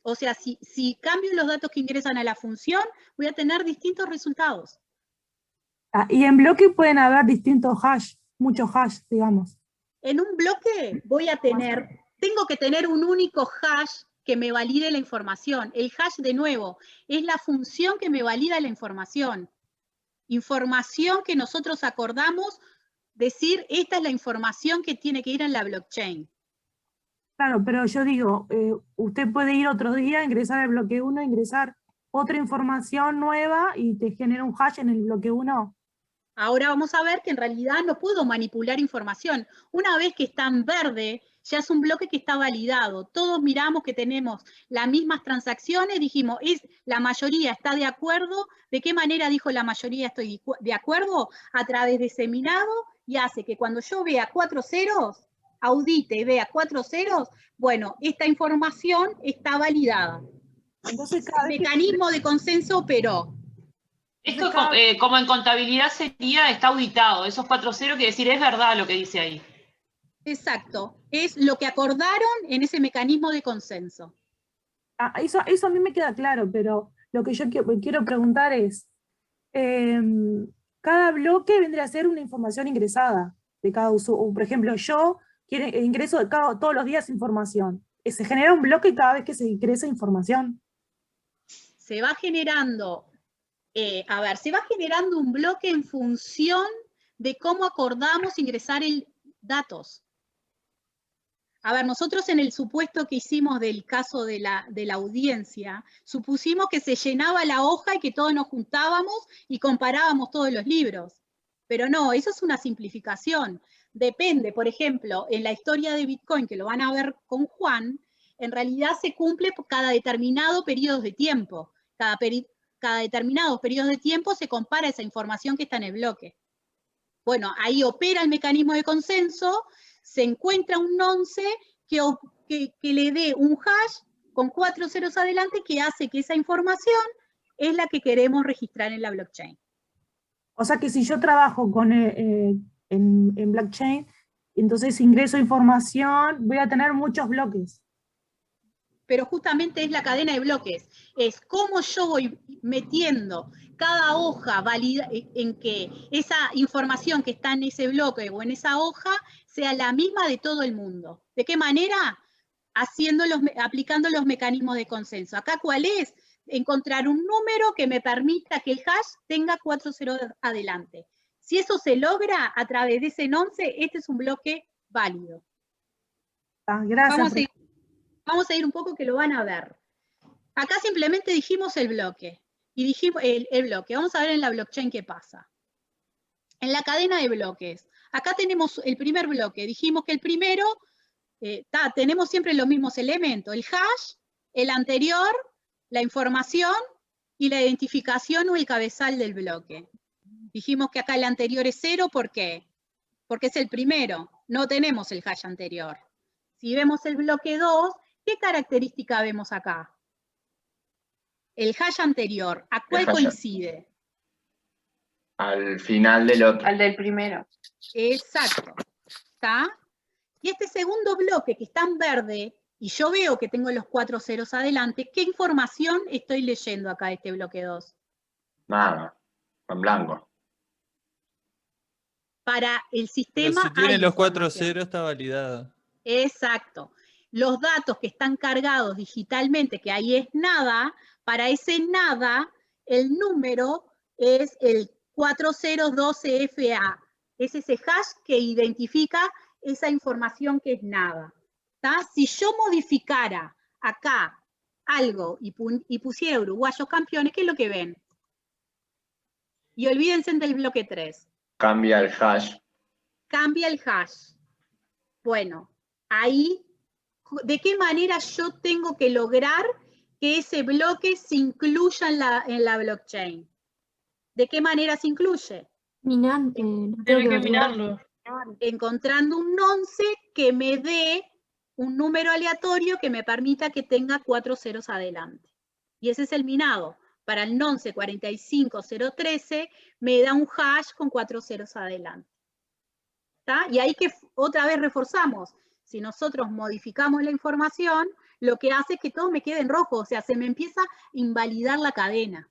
o sea, si cambio los datos que ingresan a la función, voy a tener distintos resultados. Y en bloque pueden haber distintos hash, muchos hash, digamos. En un bloque tengo que tener un único hash que me valide la información. El hash, de nuevo, es la función que me valida la información. Información que nosotros acordamos decir, esta es la información que tiene que ir en la blockchain. Claro, pero yo digo, usted puede ir otro día, ingresar al bloque 1, ingresar otra información nueva y te genera un hash en el bloque 1. Ahora vamos a ver que en realidad no puedo manipular información. Una vez que está en verde, ya es un bloque que está validado. Todos miramos que tenemos las mismas transacciones, dijimos, la mayoría está de acuerdo. ¿De qué manera dijo la mayoría estoy de acuerdo? A través de ese minado, y hace que cuando yo vea 4 ceros, audite y vea 4 ceros, bueno, esta información está validada. Entonces, el mecanismo de consenso operó. Esto como en contabilidad sería, está auditado, esos 4 ceros quiere decir, es verdad lo que dice ahí. Exacto, es lo que acordaron en ese mecanismo de consenso. Eso a mí me queda claro, pero lo que yo quiero preguntar es, cada bloque vendría a ser una información ingresada de cada usuario. Por ejemplo, yo ingreso todos los días información. ¿Se genera un bloque cada vez que se ingresa información? Se va generando, se va generando un bloque en función de cómo acordamos ingresar datos. A ver, nosotros en el supuesto que hicimos del caso de la audiencia, supusimos que se llenaba la hoja y que todos nos juntábamos y comparábamos todos los libros. Pero no, eso es una simplificación. Depende, por ejemplo, en la historia de Bitcoin, que lo van a ver con Juan, en realidad se cumple por cada determinado periodo de tiempo. Cada determinado periodo de tiempo se compara esa información que está en el bloque. Bueno, ahí opera el mecanismo de consenso, se encuentra un nonce que le dé un hash con 4 ceros adelante que hace que esa información es la que queremos registrar en la blockchain. O sea que si yo trabajo en blockchain, entonces ingreso información, voy a tener muchos bloques. Pero justamente es la cadena de bloques, es cómo yo voy metiendo cada hoja válida en que esa información que está en ese bloque o en esa hoja sea la misma de todo el mundo. ¿De qué manera? Aplicando los mecanismos de consenso. Acá, ¿cuál es? Encontrar un número que me permita que el hash tenga 4 ceros adelante. Si eso se logra a través de ese nonce, este es un bloque válido. Gracias. Vamos a ir un poco que lo van a ver. Acá simplemente dijimos el bloque. Y dijimos el bloque. Vamos a ver en la blockchain qué pasa. En la cadena de bloques. Acá tenemos el primer bloque. Dijimos que el primero, tenemos siempre los mismos elementos. El hash, el anterior, la información y la identificación o el cabezal del bloque. Dijimos que acá el anterior es 0, ¿por qué? Porque es el primero. No tenemos el hash anterior. Si vemos el bloque 2, ¿qué característica vemos acá? El hash anterior. ¿A cuál coincide? al final del otro. Al del primero. Exacto. ¿Está? Y este segundo bloque que está en verde, y yo veo que tengo los 4 ceros adelante, ¿qué información estoy leyendo acá de este bloque 2? Nada, en blanco. Para el Pero sistema si tiene hay los 4 información. ceros, está validado. Exacto. Los datos que están cargados digitalmente, que ahí es nada, para ese nada, el número es el 4012FA. Es ese hash que identifica esa información que es nada. ¿Tá? Si yo modificara acá algo y pusiera uruguayos campeones, ¿qué es lo que ven? Y olvídense del bloque 3. Cambia el hash. Cambia el hash. Bueno, ahí, ¿de qué manera yo tengo que lograr que ese bloque se incluya en la blockchain? ¿De qué manera se incluye? Minante. Tiene que mirarlo. Encontrando un nonce que me dé un número aleatorio que me permita que tenga 4 ceros adelante. Y ese es el minado. Para el nonce 45013 me da un hash con 4 ceros adelante. ¿Está? Y ahí que otra vez reforzamos. Si nosotros modificamos la información, lo que hace es que todo me quede en rojo, o sea, se me empieza a invalidar la cadena.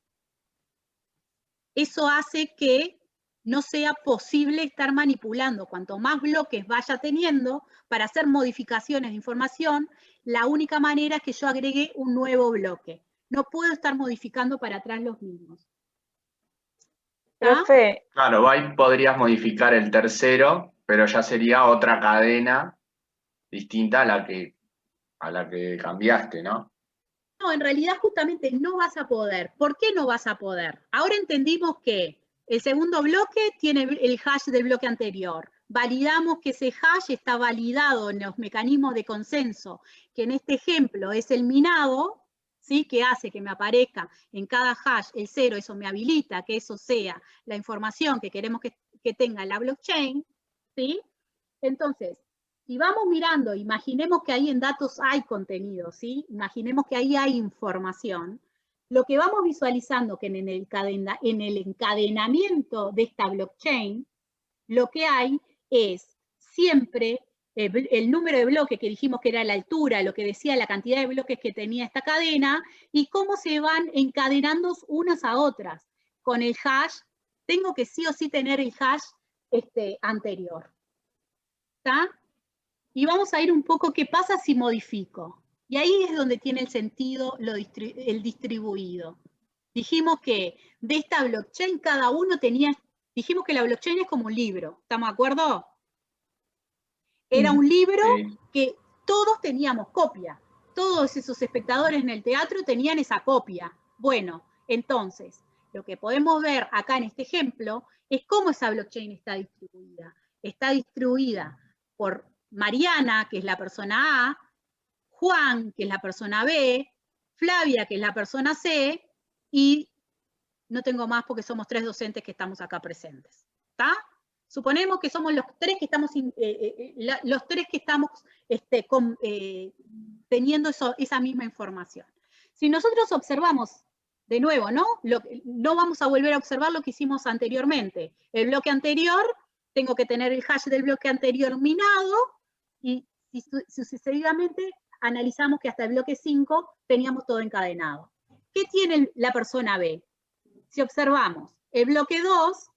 Eso hace que no sea posible estar manipulando. Cuanto más bloques vaya teniendo para hacer modificaciones de información, la única manera es que yo agregue un nuevo bloque. No puedo estar modificando para atrás los mismos. Profe, Claro, ahí podrías modificar el tercero, pero ya sería otra cadena distinta a la que cambiaste, ¿no? No, en realidad justamente no vas a poder. ¿Por qué no vas a poder? Ahora entendimos que el segundo bloque tiene el hash del bloque anterior. Validamos que ese hash está validado en los mecanismos de consenso, que en este ejemplo es el minado, ¿sí? Que hace que me aparezca en cada hash el 0, eso me habilita que eso sea la información que queremos que tenga la blockchain, ¿sí? Entonces, si vamos mirando, imaginemos que ahí en datos hay contenido, ¿sí? Imaginemos que ahí hay información. Lo que vamos visualizando que en el encadenamiento de esta blockchain, lo que hay es siempre el número de bloques que dijimos que era la altura, lo que decía la cantidad de bloques que tenía esta cadena, y cómo se van encadenando unas a otras. Con el hash, tengo que sí o sí tener el hash anterior. ¿Está? Y vamos a ir un poco qué pasa si modifico. Y ahí es donde tiene el sentido el distribuido. Dijimos que de esta blockchain cada uno dijimos que la blockchain es como un libro, ¿estamos de acuerdo? Era un libro que todos teníamos copia. Todos esos espectadores en el teatro tenían esa copia. Bueno, entonces, lo que podemos ver acá en este ejemplo es cómo esa blockchain está distribuida. Está distribuida por Mariana, que es la persona A, Juan, que es la persona B, Flavia, que es la persona C, y no tengo más porque somos 3 docentes que estamos acá presentes. ¿Está? Suponemos que somos los tres que estamos, teniendo esa misma información. Si nosotros observamos, de nuevo, ¿no? No vamos a volver a observar lo que hicimos anteriormente. El bloque anterior, tengo que tener el hash del bloque anterior minado, y sucesivamente analizamos que hasta el bloque 5 teníamos todo encadenado. ¿Qué tiene la persona B? Si observamos el bloque 2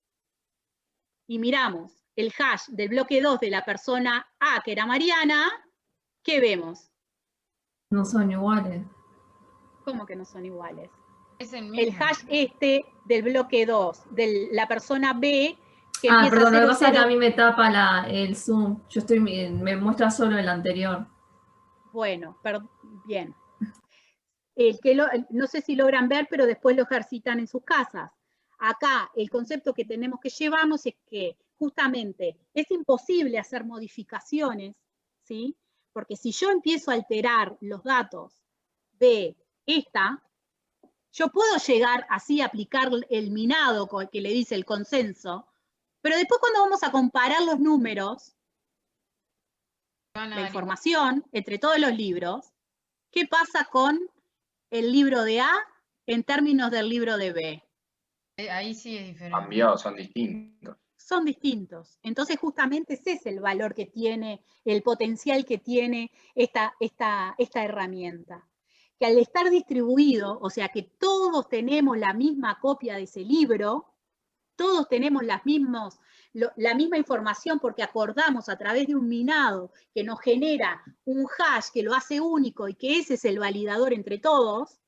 y miramos el hash del bloque 2 de la persona A, que era Mariana, ¿qué vemos? No son iguales. ¿Cómo que no son iguales? Es el mismo. El hash del bloque 2 de la persona B, que Ah, empieza perdón, lo que 00. pasa es que a mí me tapa el zoom. Me muestra solo el anterior. Bueno, bien. No sé si logran ver, pero después lo ejercitan en sus casas. Acá el concepto que tenemos que llevarnos es que justamente es imposible hacer modificaciones, ¿sí? Porque si yo empiezo a alterar los datos de esta, yo puedo llegar así a aplicar el minado que le dice el consenso, pero después cuando vamos a comparar los números, la información entre todos los libros, ¿qué pasa con el libro de A en términos del libro de B? Ahí sí es diferente. Cambió, son distintos. Son distintos. Entonces, justamente ese es el valor que tiene, el potencial que tiene esta herramienta. Que al estar distribuido, o sea que todos tenemos la misma copia de ese libro, todos tenemos la misma información porque acordamos a través de un minado que nos genera un hash que lo hace único y que ese es el validador entre todos,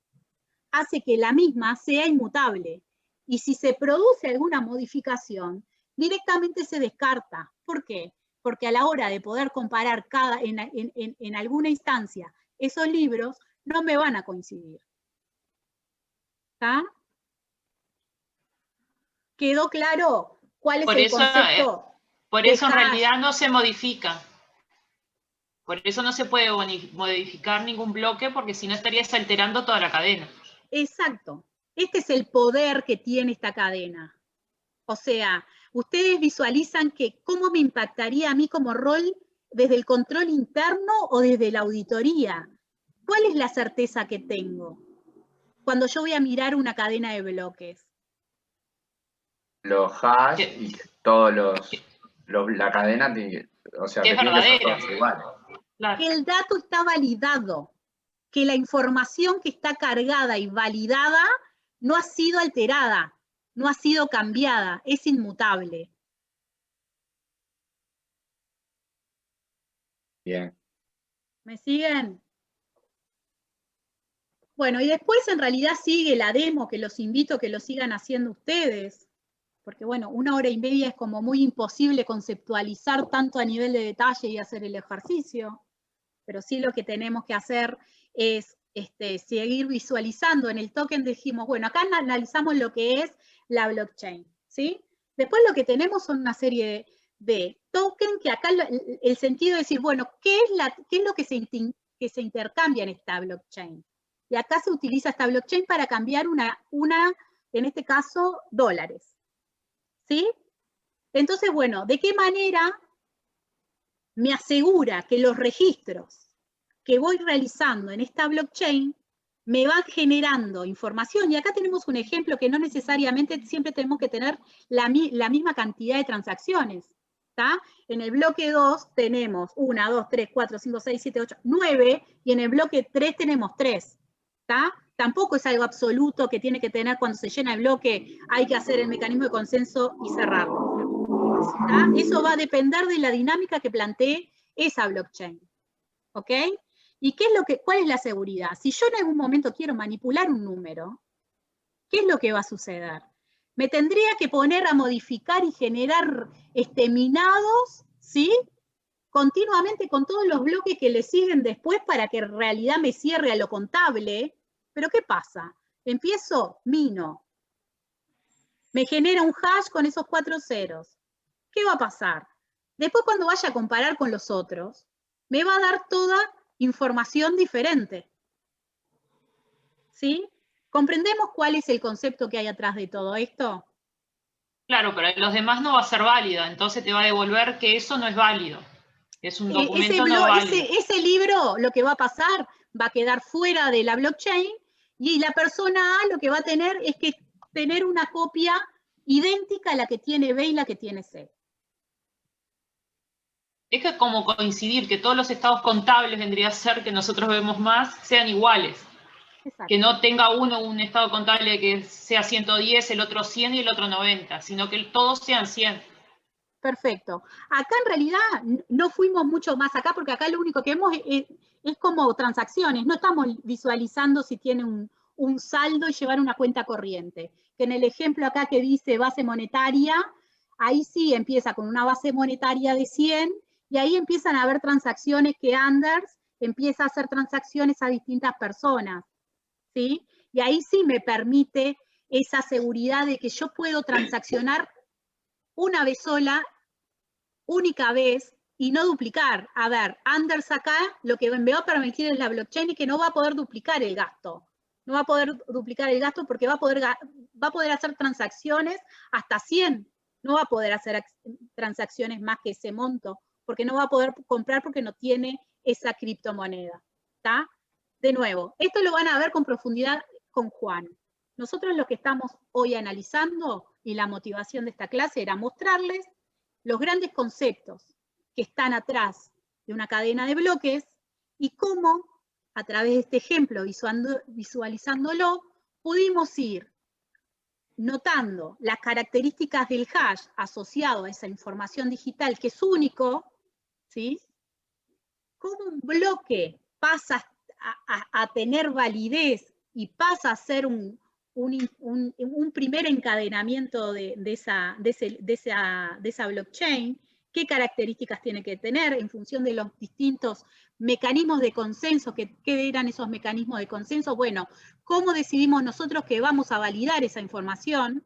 hace que la misma sea inmutable. Y si se produce alguna modificación, directamente se descarta. ¿Por qué? Porque a la hora de poder comparar en alguna instancia esos libros, no me van a coincidir. ¿Está? ¿Quedó claro cuál es el concepto? Por eso en realidad no se modifica. Por eso no se puede modificar ningún bloque, porque si no estarías alterando toda la cadena. Exacto. Este es el poder que tiene esta cadena. O sea, ustedes visualizan que cómo me impactaría a mí como rol desde el control interno o desde la auditoría. ¿Cuál es la certeza que tengo cuando yo voy a mirar una cadena de bloques? Los hash y todos la cadena, o sea, que tiene que ser todos iguales. Que el dato está validado, que la información que está cargada y validada no ha sido alterada, no ha sido cambiada, es inmutable. Bien. ¿Me siguen? Bueno, y después en realidad sigue la demo, que los invito a que lo sigan haciendo ustedes, porque bueno, 1 hora y media es como muy imposible conceptualizar tanto a nivel de detalle y hacer el ejercicio, pero sí lo que tenemos que hacer es seguir visualizando. En el token dijimos, bueno, acá analizamos lo que es la blockchain, ¿sí? Después lo que tenemos son una serie de tokens, que acá el sentido de decir, bueno, ¿qué es lo que se intercambia en esta blockchain? Y acá se utiliza esta blockchain para cambiar en este caso, dólares, ¿sí? Entonces, bueno, ¿de qué manera me asegura que los registros que voy realizando en esta blockchain me van generando información? Y acá tenemos un ejemplo que no necesariamente siempre tenemos que tener la misma cantidad de transacciones, ¿está? En el bloque 2 tenemos 1, 2, 3, 4, 5, 6, 7, 8, 9, y en el bloque 3 tenemos 3, ¿está? Tampoco es algo absoluto que tiene que tener cuando se llena el bloque, hay que hacer el mecanismo de consenso y cerrarlo, ¿está? Eso va a depender de la dinámica que plantee esa blockchain, ¿ok? ¿Y cuál es la seguridad? Si yo en algún momento quiero manipular un número, ¿qué es lo que va a suceder? Me tendría que poner a modificar y generar minados, ¿sí? Continuamente con todos los bloques que le siguen después para que en realidad me cierre a lo contable. ¿Pero qué pasa? Empiezo, mino. Me genera un hash con esos 4 ceros. ¿Qué va a pasar? Después cuando vaya a comparar con los otros, me va a dar toda información diferente. ¿Sí? ¿Comprendemos cuál es el concepto que hay atrás de todo esto? Claro, pero los demás no va a ser válido, entonces te va a devolver que eso no es válido. Es un documento no válido. Ese libro, lo que va a pasar, va a quedar fuera de la blockchain, y la persona A lo que va a tener es que tener una copia idéntica a la que tiene B y la que tiene C. Es que como coincidir que todos los estados contables vendría a ser que nosotros vemos más, sean iguales. Exacto. Que no tenga uno un estado contable que sea 110, el otro 100 y el otro 90, sino que todos sean 100. Perfecto. Acá en realidad no fuimos mucho más acá, porque acá lo único que vemos es como transacciones, no estamos visualizando si tiene un saldo y llevar una cuenta corriente. Que en el ejemplo acá que dice base monetaria, ahí sí empieza con una base monetaria de 100, y ahí empiezan a haber transacciones que Anders empieza a hacer transacciones a distintas personas, ¿sí? Y ahí sí me permite esa seguridad de que yo puedo transaccionar una vez sola, única vez, y no duplicar. A ver, Anders acá lo que me va a permitir es la blockchain y que no va a poder duplicar el gasto. No va a poder duplicar el gasto porque va a poder hacer transacciones hasta 100. No va a poder hacer transacciones más que ese monto, porque no va a poder comprar porque no tiene esa criptomoneda. ¿Está? De nuevo, esto lo van a ver con profundidad con Juan. Nosotros lo que estamos hoy analizando, y la motivación de esta clase era mostrarles los grandes conceptos que están atrás de una cadena de bloques y cómo, a través de este ejemplo, visualizándolo, pudimos ir notando las características del hash asociado a esa información digital que es único, ¿sí? Cómo un bloque pasa a tener validez y pasa a ser un primer encadenamiento de esa blockchain, qué características tiene que tener en función de los distintos mecanismos de consenso, ¿qué eran esos mecanismos de consenso? Bueno, ¿cómo decidimos nosotros que vamos a validar esa información?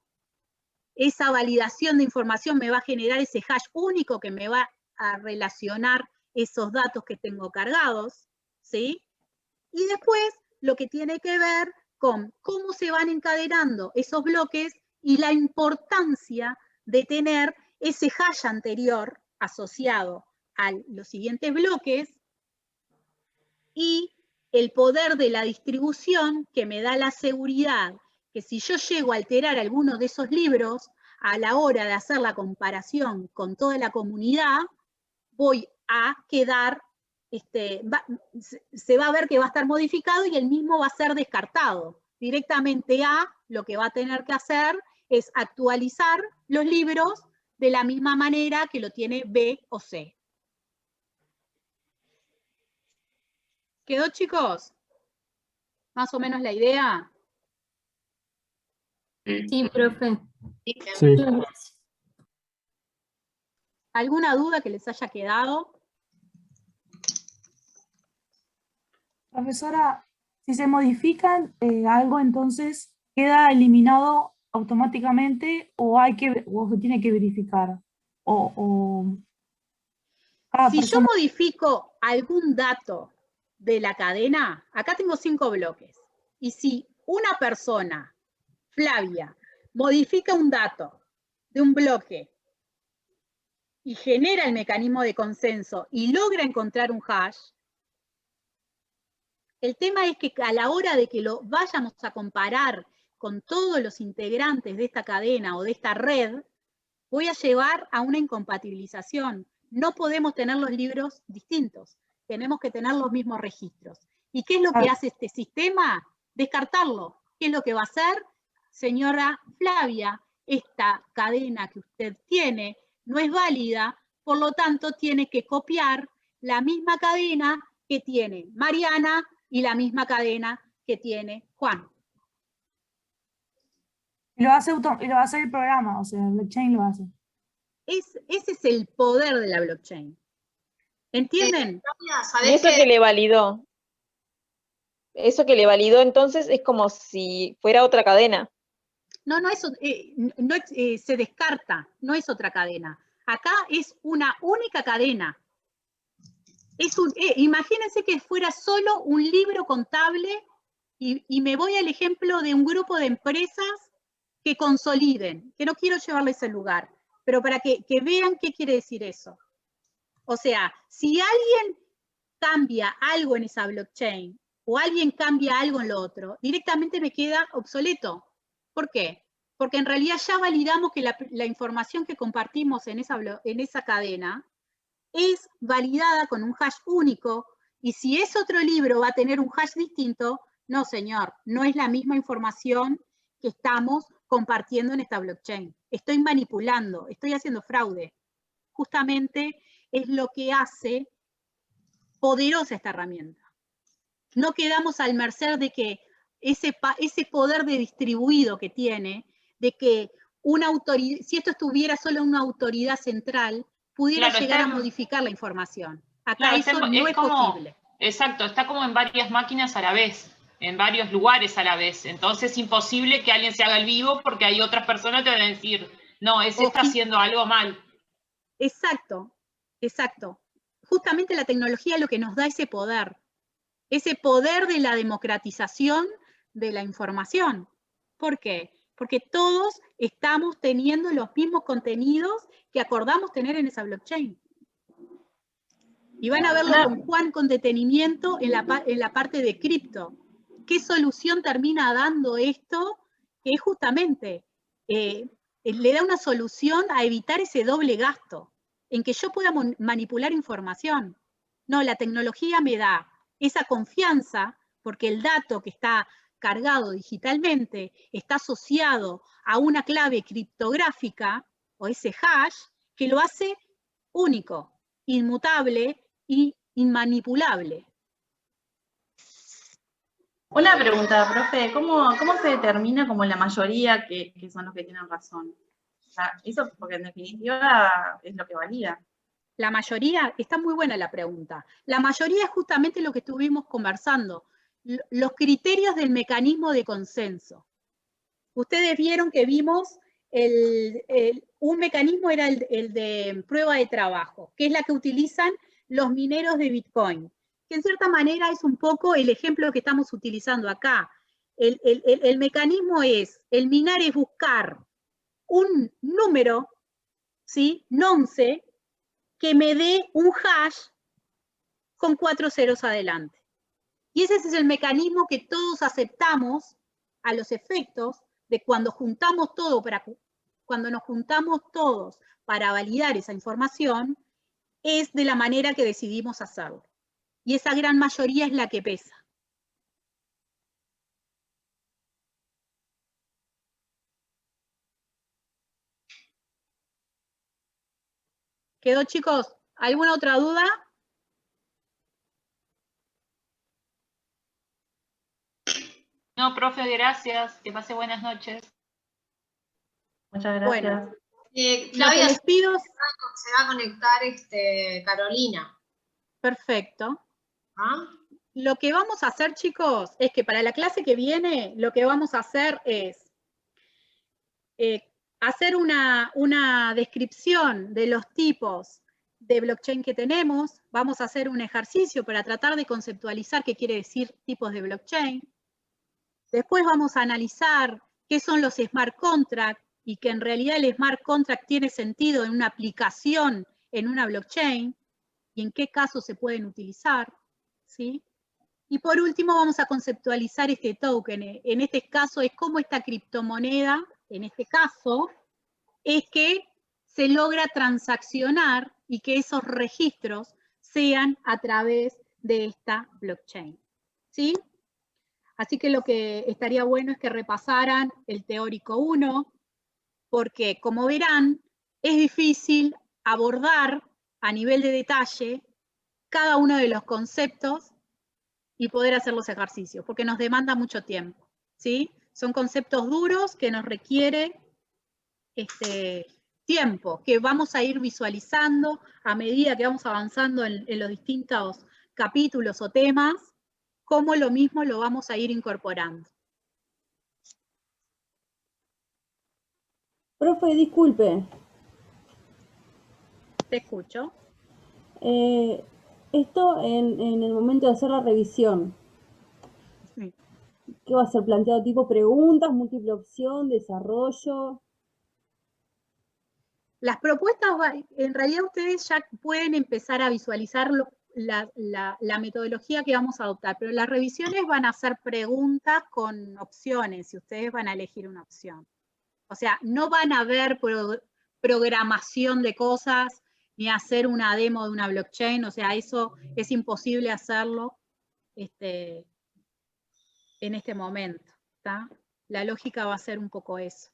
Esa validación de información me va a generar ese hash único que me va a relacionar esos datos que tengo cargados, ¿sí? Y después lo que tiene que ver con cómo se van encadenando esos bloques y la importancia de tener ese hash anterior asociado a los siguientes bloques y el poder de la distribución que me da la seguridad que si yo llego a alterar alguno de esos libros, a la hora de hacer la comparación con toda la comunidad, voy a quedar, se va a ver que va a estar modificado y el mismo va a ser descartado. Directamente A lo que va a tener que hacer es actualizar los libros de la misma manera que lo tiene B o C. ¿Quedó, chicos? ¿Más o menos la idea? Sí, profe. Sí. ¿Alguna duda que les haya quedado? Profesora, si se modifican algo, entonces queda eliminado automáticamente o se tiene que verificar. Si yo modifico algún dato de la cadena, acá tengo 5 bloques, y si una persona, Flavia, modifica un dato de un bloque y genera el mecanismo de consenso y logra encontrar un hash, el tema es que a la hora de que lo vayamos a comparar con todos los integrantes de esta cadena o de esta red, voy a llevar a una incompatibilización. No podemos tener los libros distintos, tenemos que tener los mismos registros. ¿Y qué es lo que hace este sistema? Descartarlo. ¿Qué es lo que va a hacer? Señora Flavia, esta cadena que usted tiene no es válida, por lo tanto tiene que copiar la misma cadena que tiene Mariana y la misma cadena que tiene Juan. Lo hace el programa, o sea, el blockchain lo hace. Ese es el poder de la blockchain. ¿Entienden? Y eso que le validó. Eso que le validó entonces es como si fuera otra cadena. No, eso se descarta, no es otra cadena. Acá es una única cadena. Imagínense que fuera solo un libro contable y me voy al ejemplo de un grupo de empresas que consoliden, que no quiero llevarles al lugar, pero para que vean qué quiere decir eso. O sea, si alguien cambia algo en esa blockchain o alguien cambia algo en lo otro, directamente me queda obsoleto. ¿Por qué? Porque en realidad ya validamos que la información que compartimos en esa cadena es validada con un hash único, y si es otro libro va a tener un hash distinto. No, señor, no es la misma información que estamos compartiendo en esta blockchain. Estoy manipulando, estoy haciendo fraude. Justamente es lo que hace poderosa esta herramienta. No quedamos al merced de que ese poder de distribuido que tiene, de que una autoridad, si esto estuviera solo una autoridad central, pudiera llegar a modificar la información. Acá eso no es posible. Exacto, está como en varias máquinas a la vez, en varios lugares a la vez. Entonces es imposible que alguien se haga el vivo porque hay otras personas que te van a decir, no, ese está haciendo algo mal. Exacto, exacto. Justamente la tecnología es lo que nos da ese poder de la democratización de la información. ¿Por qué? Porque todos estamos teniendo los mismos contenidos que acordamos tener en esa blockchain. Y van a verlo con Juan con detenimiento en la parte de cripto. ¿Qué solución termina dando esto que es justamente, le da una solución a evitar ese doble gasto, en que yo pueda manipular información. No, la tecnología me da esa confianza, porque el dato que está cargado digitalmente está asociado a una clave criptográfica, o ese hash, que lo hace único, inmutable y inmanipulable. Una pregunta, profe, ¿cómo se determina como la mayoría que son los que tienen razón? O sea, eso porque en definitiva es lo que valida. La mayoría, está muy buena la pregunta. La mayoría es justamente lo que estuvimos conversando, los criterios del mecanismo de consenso. Ustedes vieron que vimos un mecanismo era el de prueba de trabajo, que es la que utilizan los mineros de Bitcoin, que en cierta manera es un poco el ejemplo que estamos utilizando acá. El mecanismo es, el minar es buscar un número, ¿sí? Nonce, que me dé un hash con 4 ceros adelante. Y ese es el mecanismo que todos aceptamos a los efectos de cuando juntamos todo cuando nos juntamos todos para validar esa información, es de la manera que decidimos hacerlo. Y esa gran mayoría es la que pesa. ¿Quedó, chicos? ¿Alguna otra duda? No, profe, gracias. Que pase buenas noches. Muchas gracias. Bueno, Flavia, les pido... se va a conectar Carolina. Perfecto. ¿Ah? Lo que vamos a hacer, chicos, es que para la clase que viene, lo que vamos a hacer es hacer una descripción de los tipos de blockchain que tenemos. Vamos a hacer un ejercicio para tratar de conceptualizar qué quiere decir tipos de blockchain. Después vamos a analizar qué son los smart contracts y que en realidad el smart contract tiene sentido en una aplicación en una blockchain y en qué casos se pueden utilizar, ¿sí? Y por último vamos a conceptualizar este token. En este caso es cómo esta criptomoneda, en este caso, es que se logra transaccionar y que esos registros sean a través de esta blockchain, ¿sí? Así que lo que estaría bueno es que repasaran el teórico 1, porque como verán, es difícil abordar a nivel de detalle cada uno de los conceptos y poder hacer los ejercicios, porque nos demanda mucho tiempo, ¿sí? Son conceptos duros que nos requiere tiempo, que vamos a ir visualizando a medida que vamos avanzando en los distintos capítulos o temas, cómo lo mismo lo vamos a ir incorporando. Profe, disculpe. Te escucho. Esto en el momento de hacer la revisión. Sí. ¿Qué va a ser planteado? ¿Tipo preguntas, múltiple opción, desarrollo? Las propuestas, en realidad ustedes ya pueden empezar a visualizar la metodología que vamos a adoptar, pero las revisiones van a ser preguntas con opciones y ustedes van a elegir una opción. O sea, no van a ver programación de cosas ni hacer una demo de una blockchain, o sea, eso es imposible hacerlo en este momento, ¿tá? La lógica va a ser un poco eso.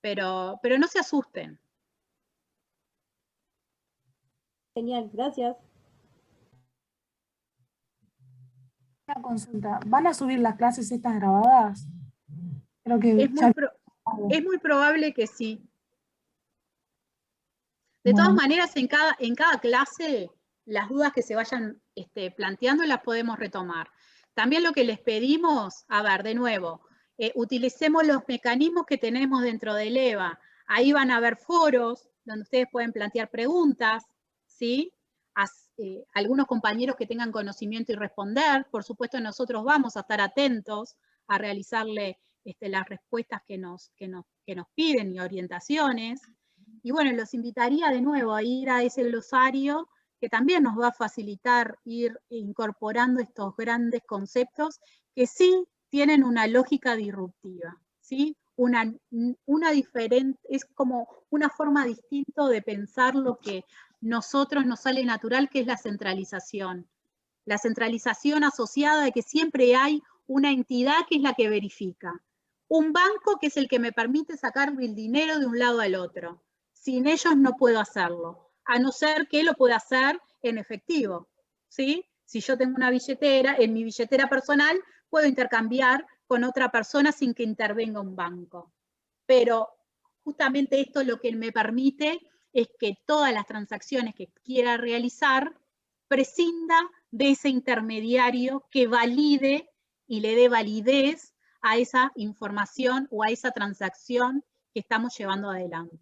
Pero no se asusten. Genial, gracias. Una consulta, ¿van a subir las clases estas grabadas? Creo que es muy probable que sí. De todas maneras, en cada clase, las dudas que se vayan planteando las podemos retomar. También lo que les pedimos, a ver, de nuevo, utilicemos los mecanismos que tenemos dentro del EVA. Ahí van a haber foros donde ustedes pueden plantear preguntas, ¿sí? Algunos compañeros que tengan conocimiento y responder. Por supuesto, nosotros vamos a estar atentos a realizarle las respuestas que nos piden y orientaciones. Y bueno, los invitaría de nuevo a ir a ese glosario que también nos va a facilitar ir incorporando estos grandes conceptos que sí tienen una lógica disruptiva, ¿sí? es como una forma distinta de pensar lo que nosotros nos sale natural, que es la centralización. La centralización asociada de que siempre hay una entidad que es la que verifica. Un banco que es el que me permite sacar el dinero de un lado al otro. Sin ellos no puedo hacerlo, a no ser que lo pueda hacer en efectivo, ¿sí? Si yo tengo una billetera, en mi billetera personal puedo intercambiar con otra persona sin que intervenga un banco. Pero justamente esto lo que me permite es que todas las transacciones que quiera realizar prescinda de ese intermediario que valide y le dé validez a esa información o a esa transacción que estamos llevando adelante.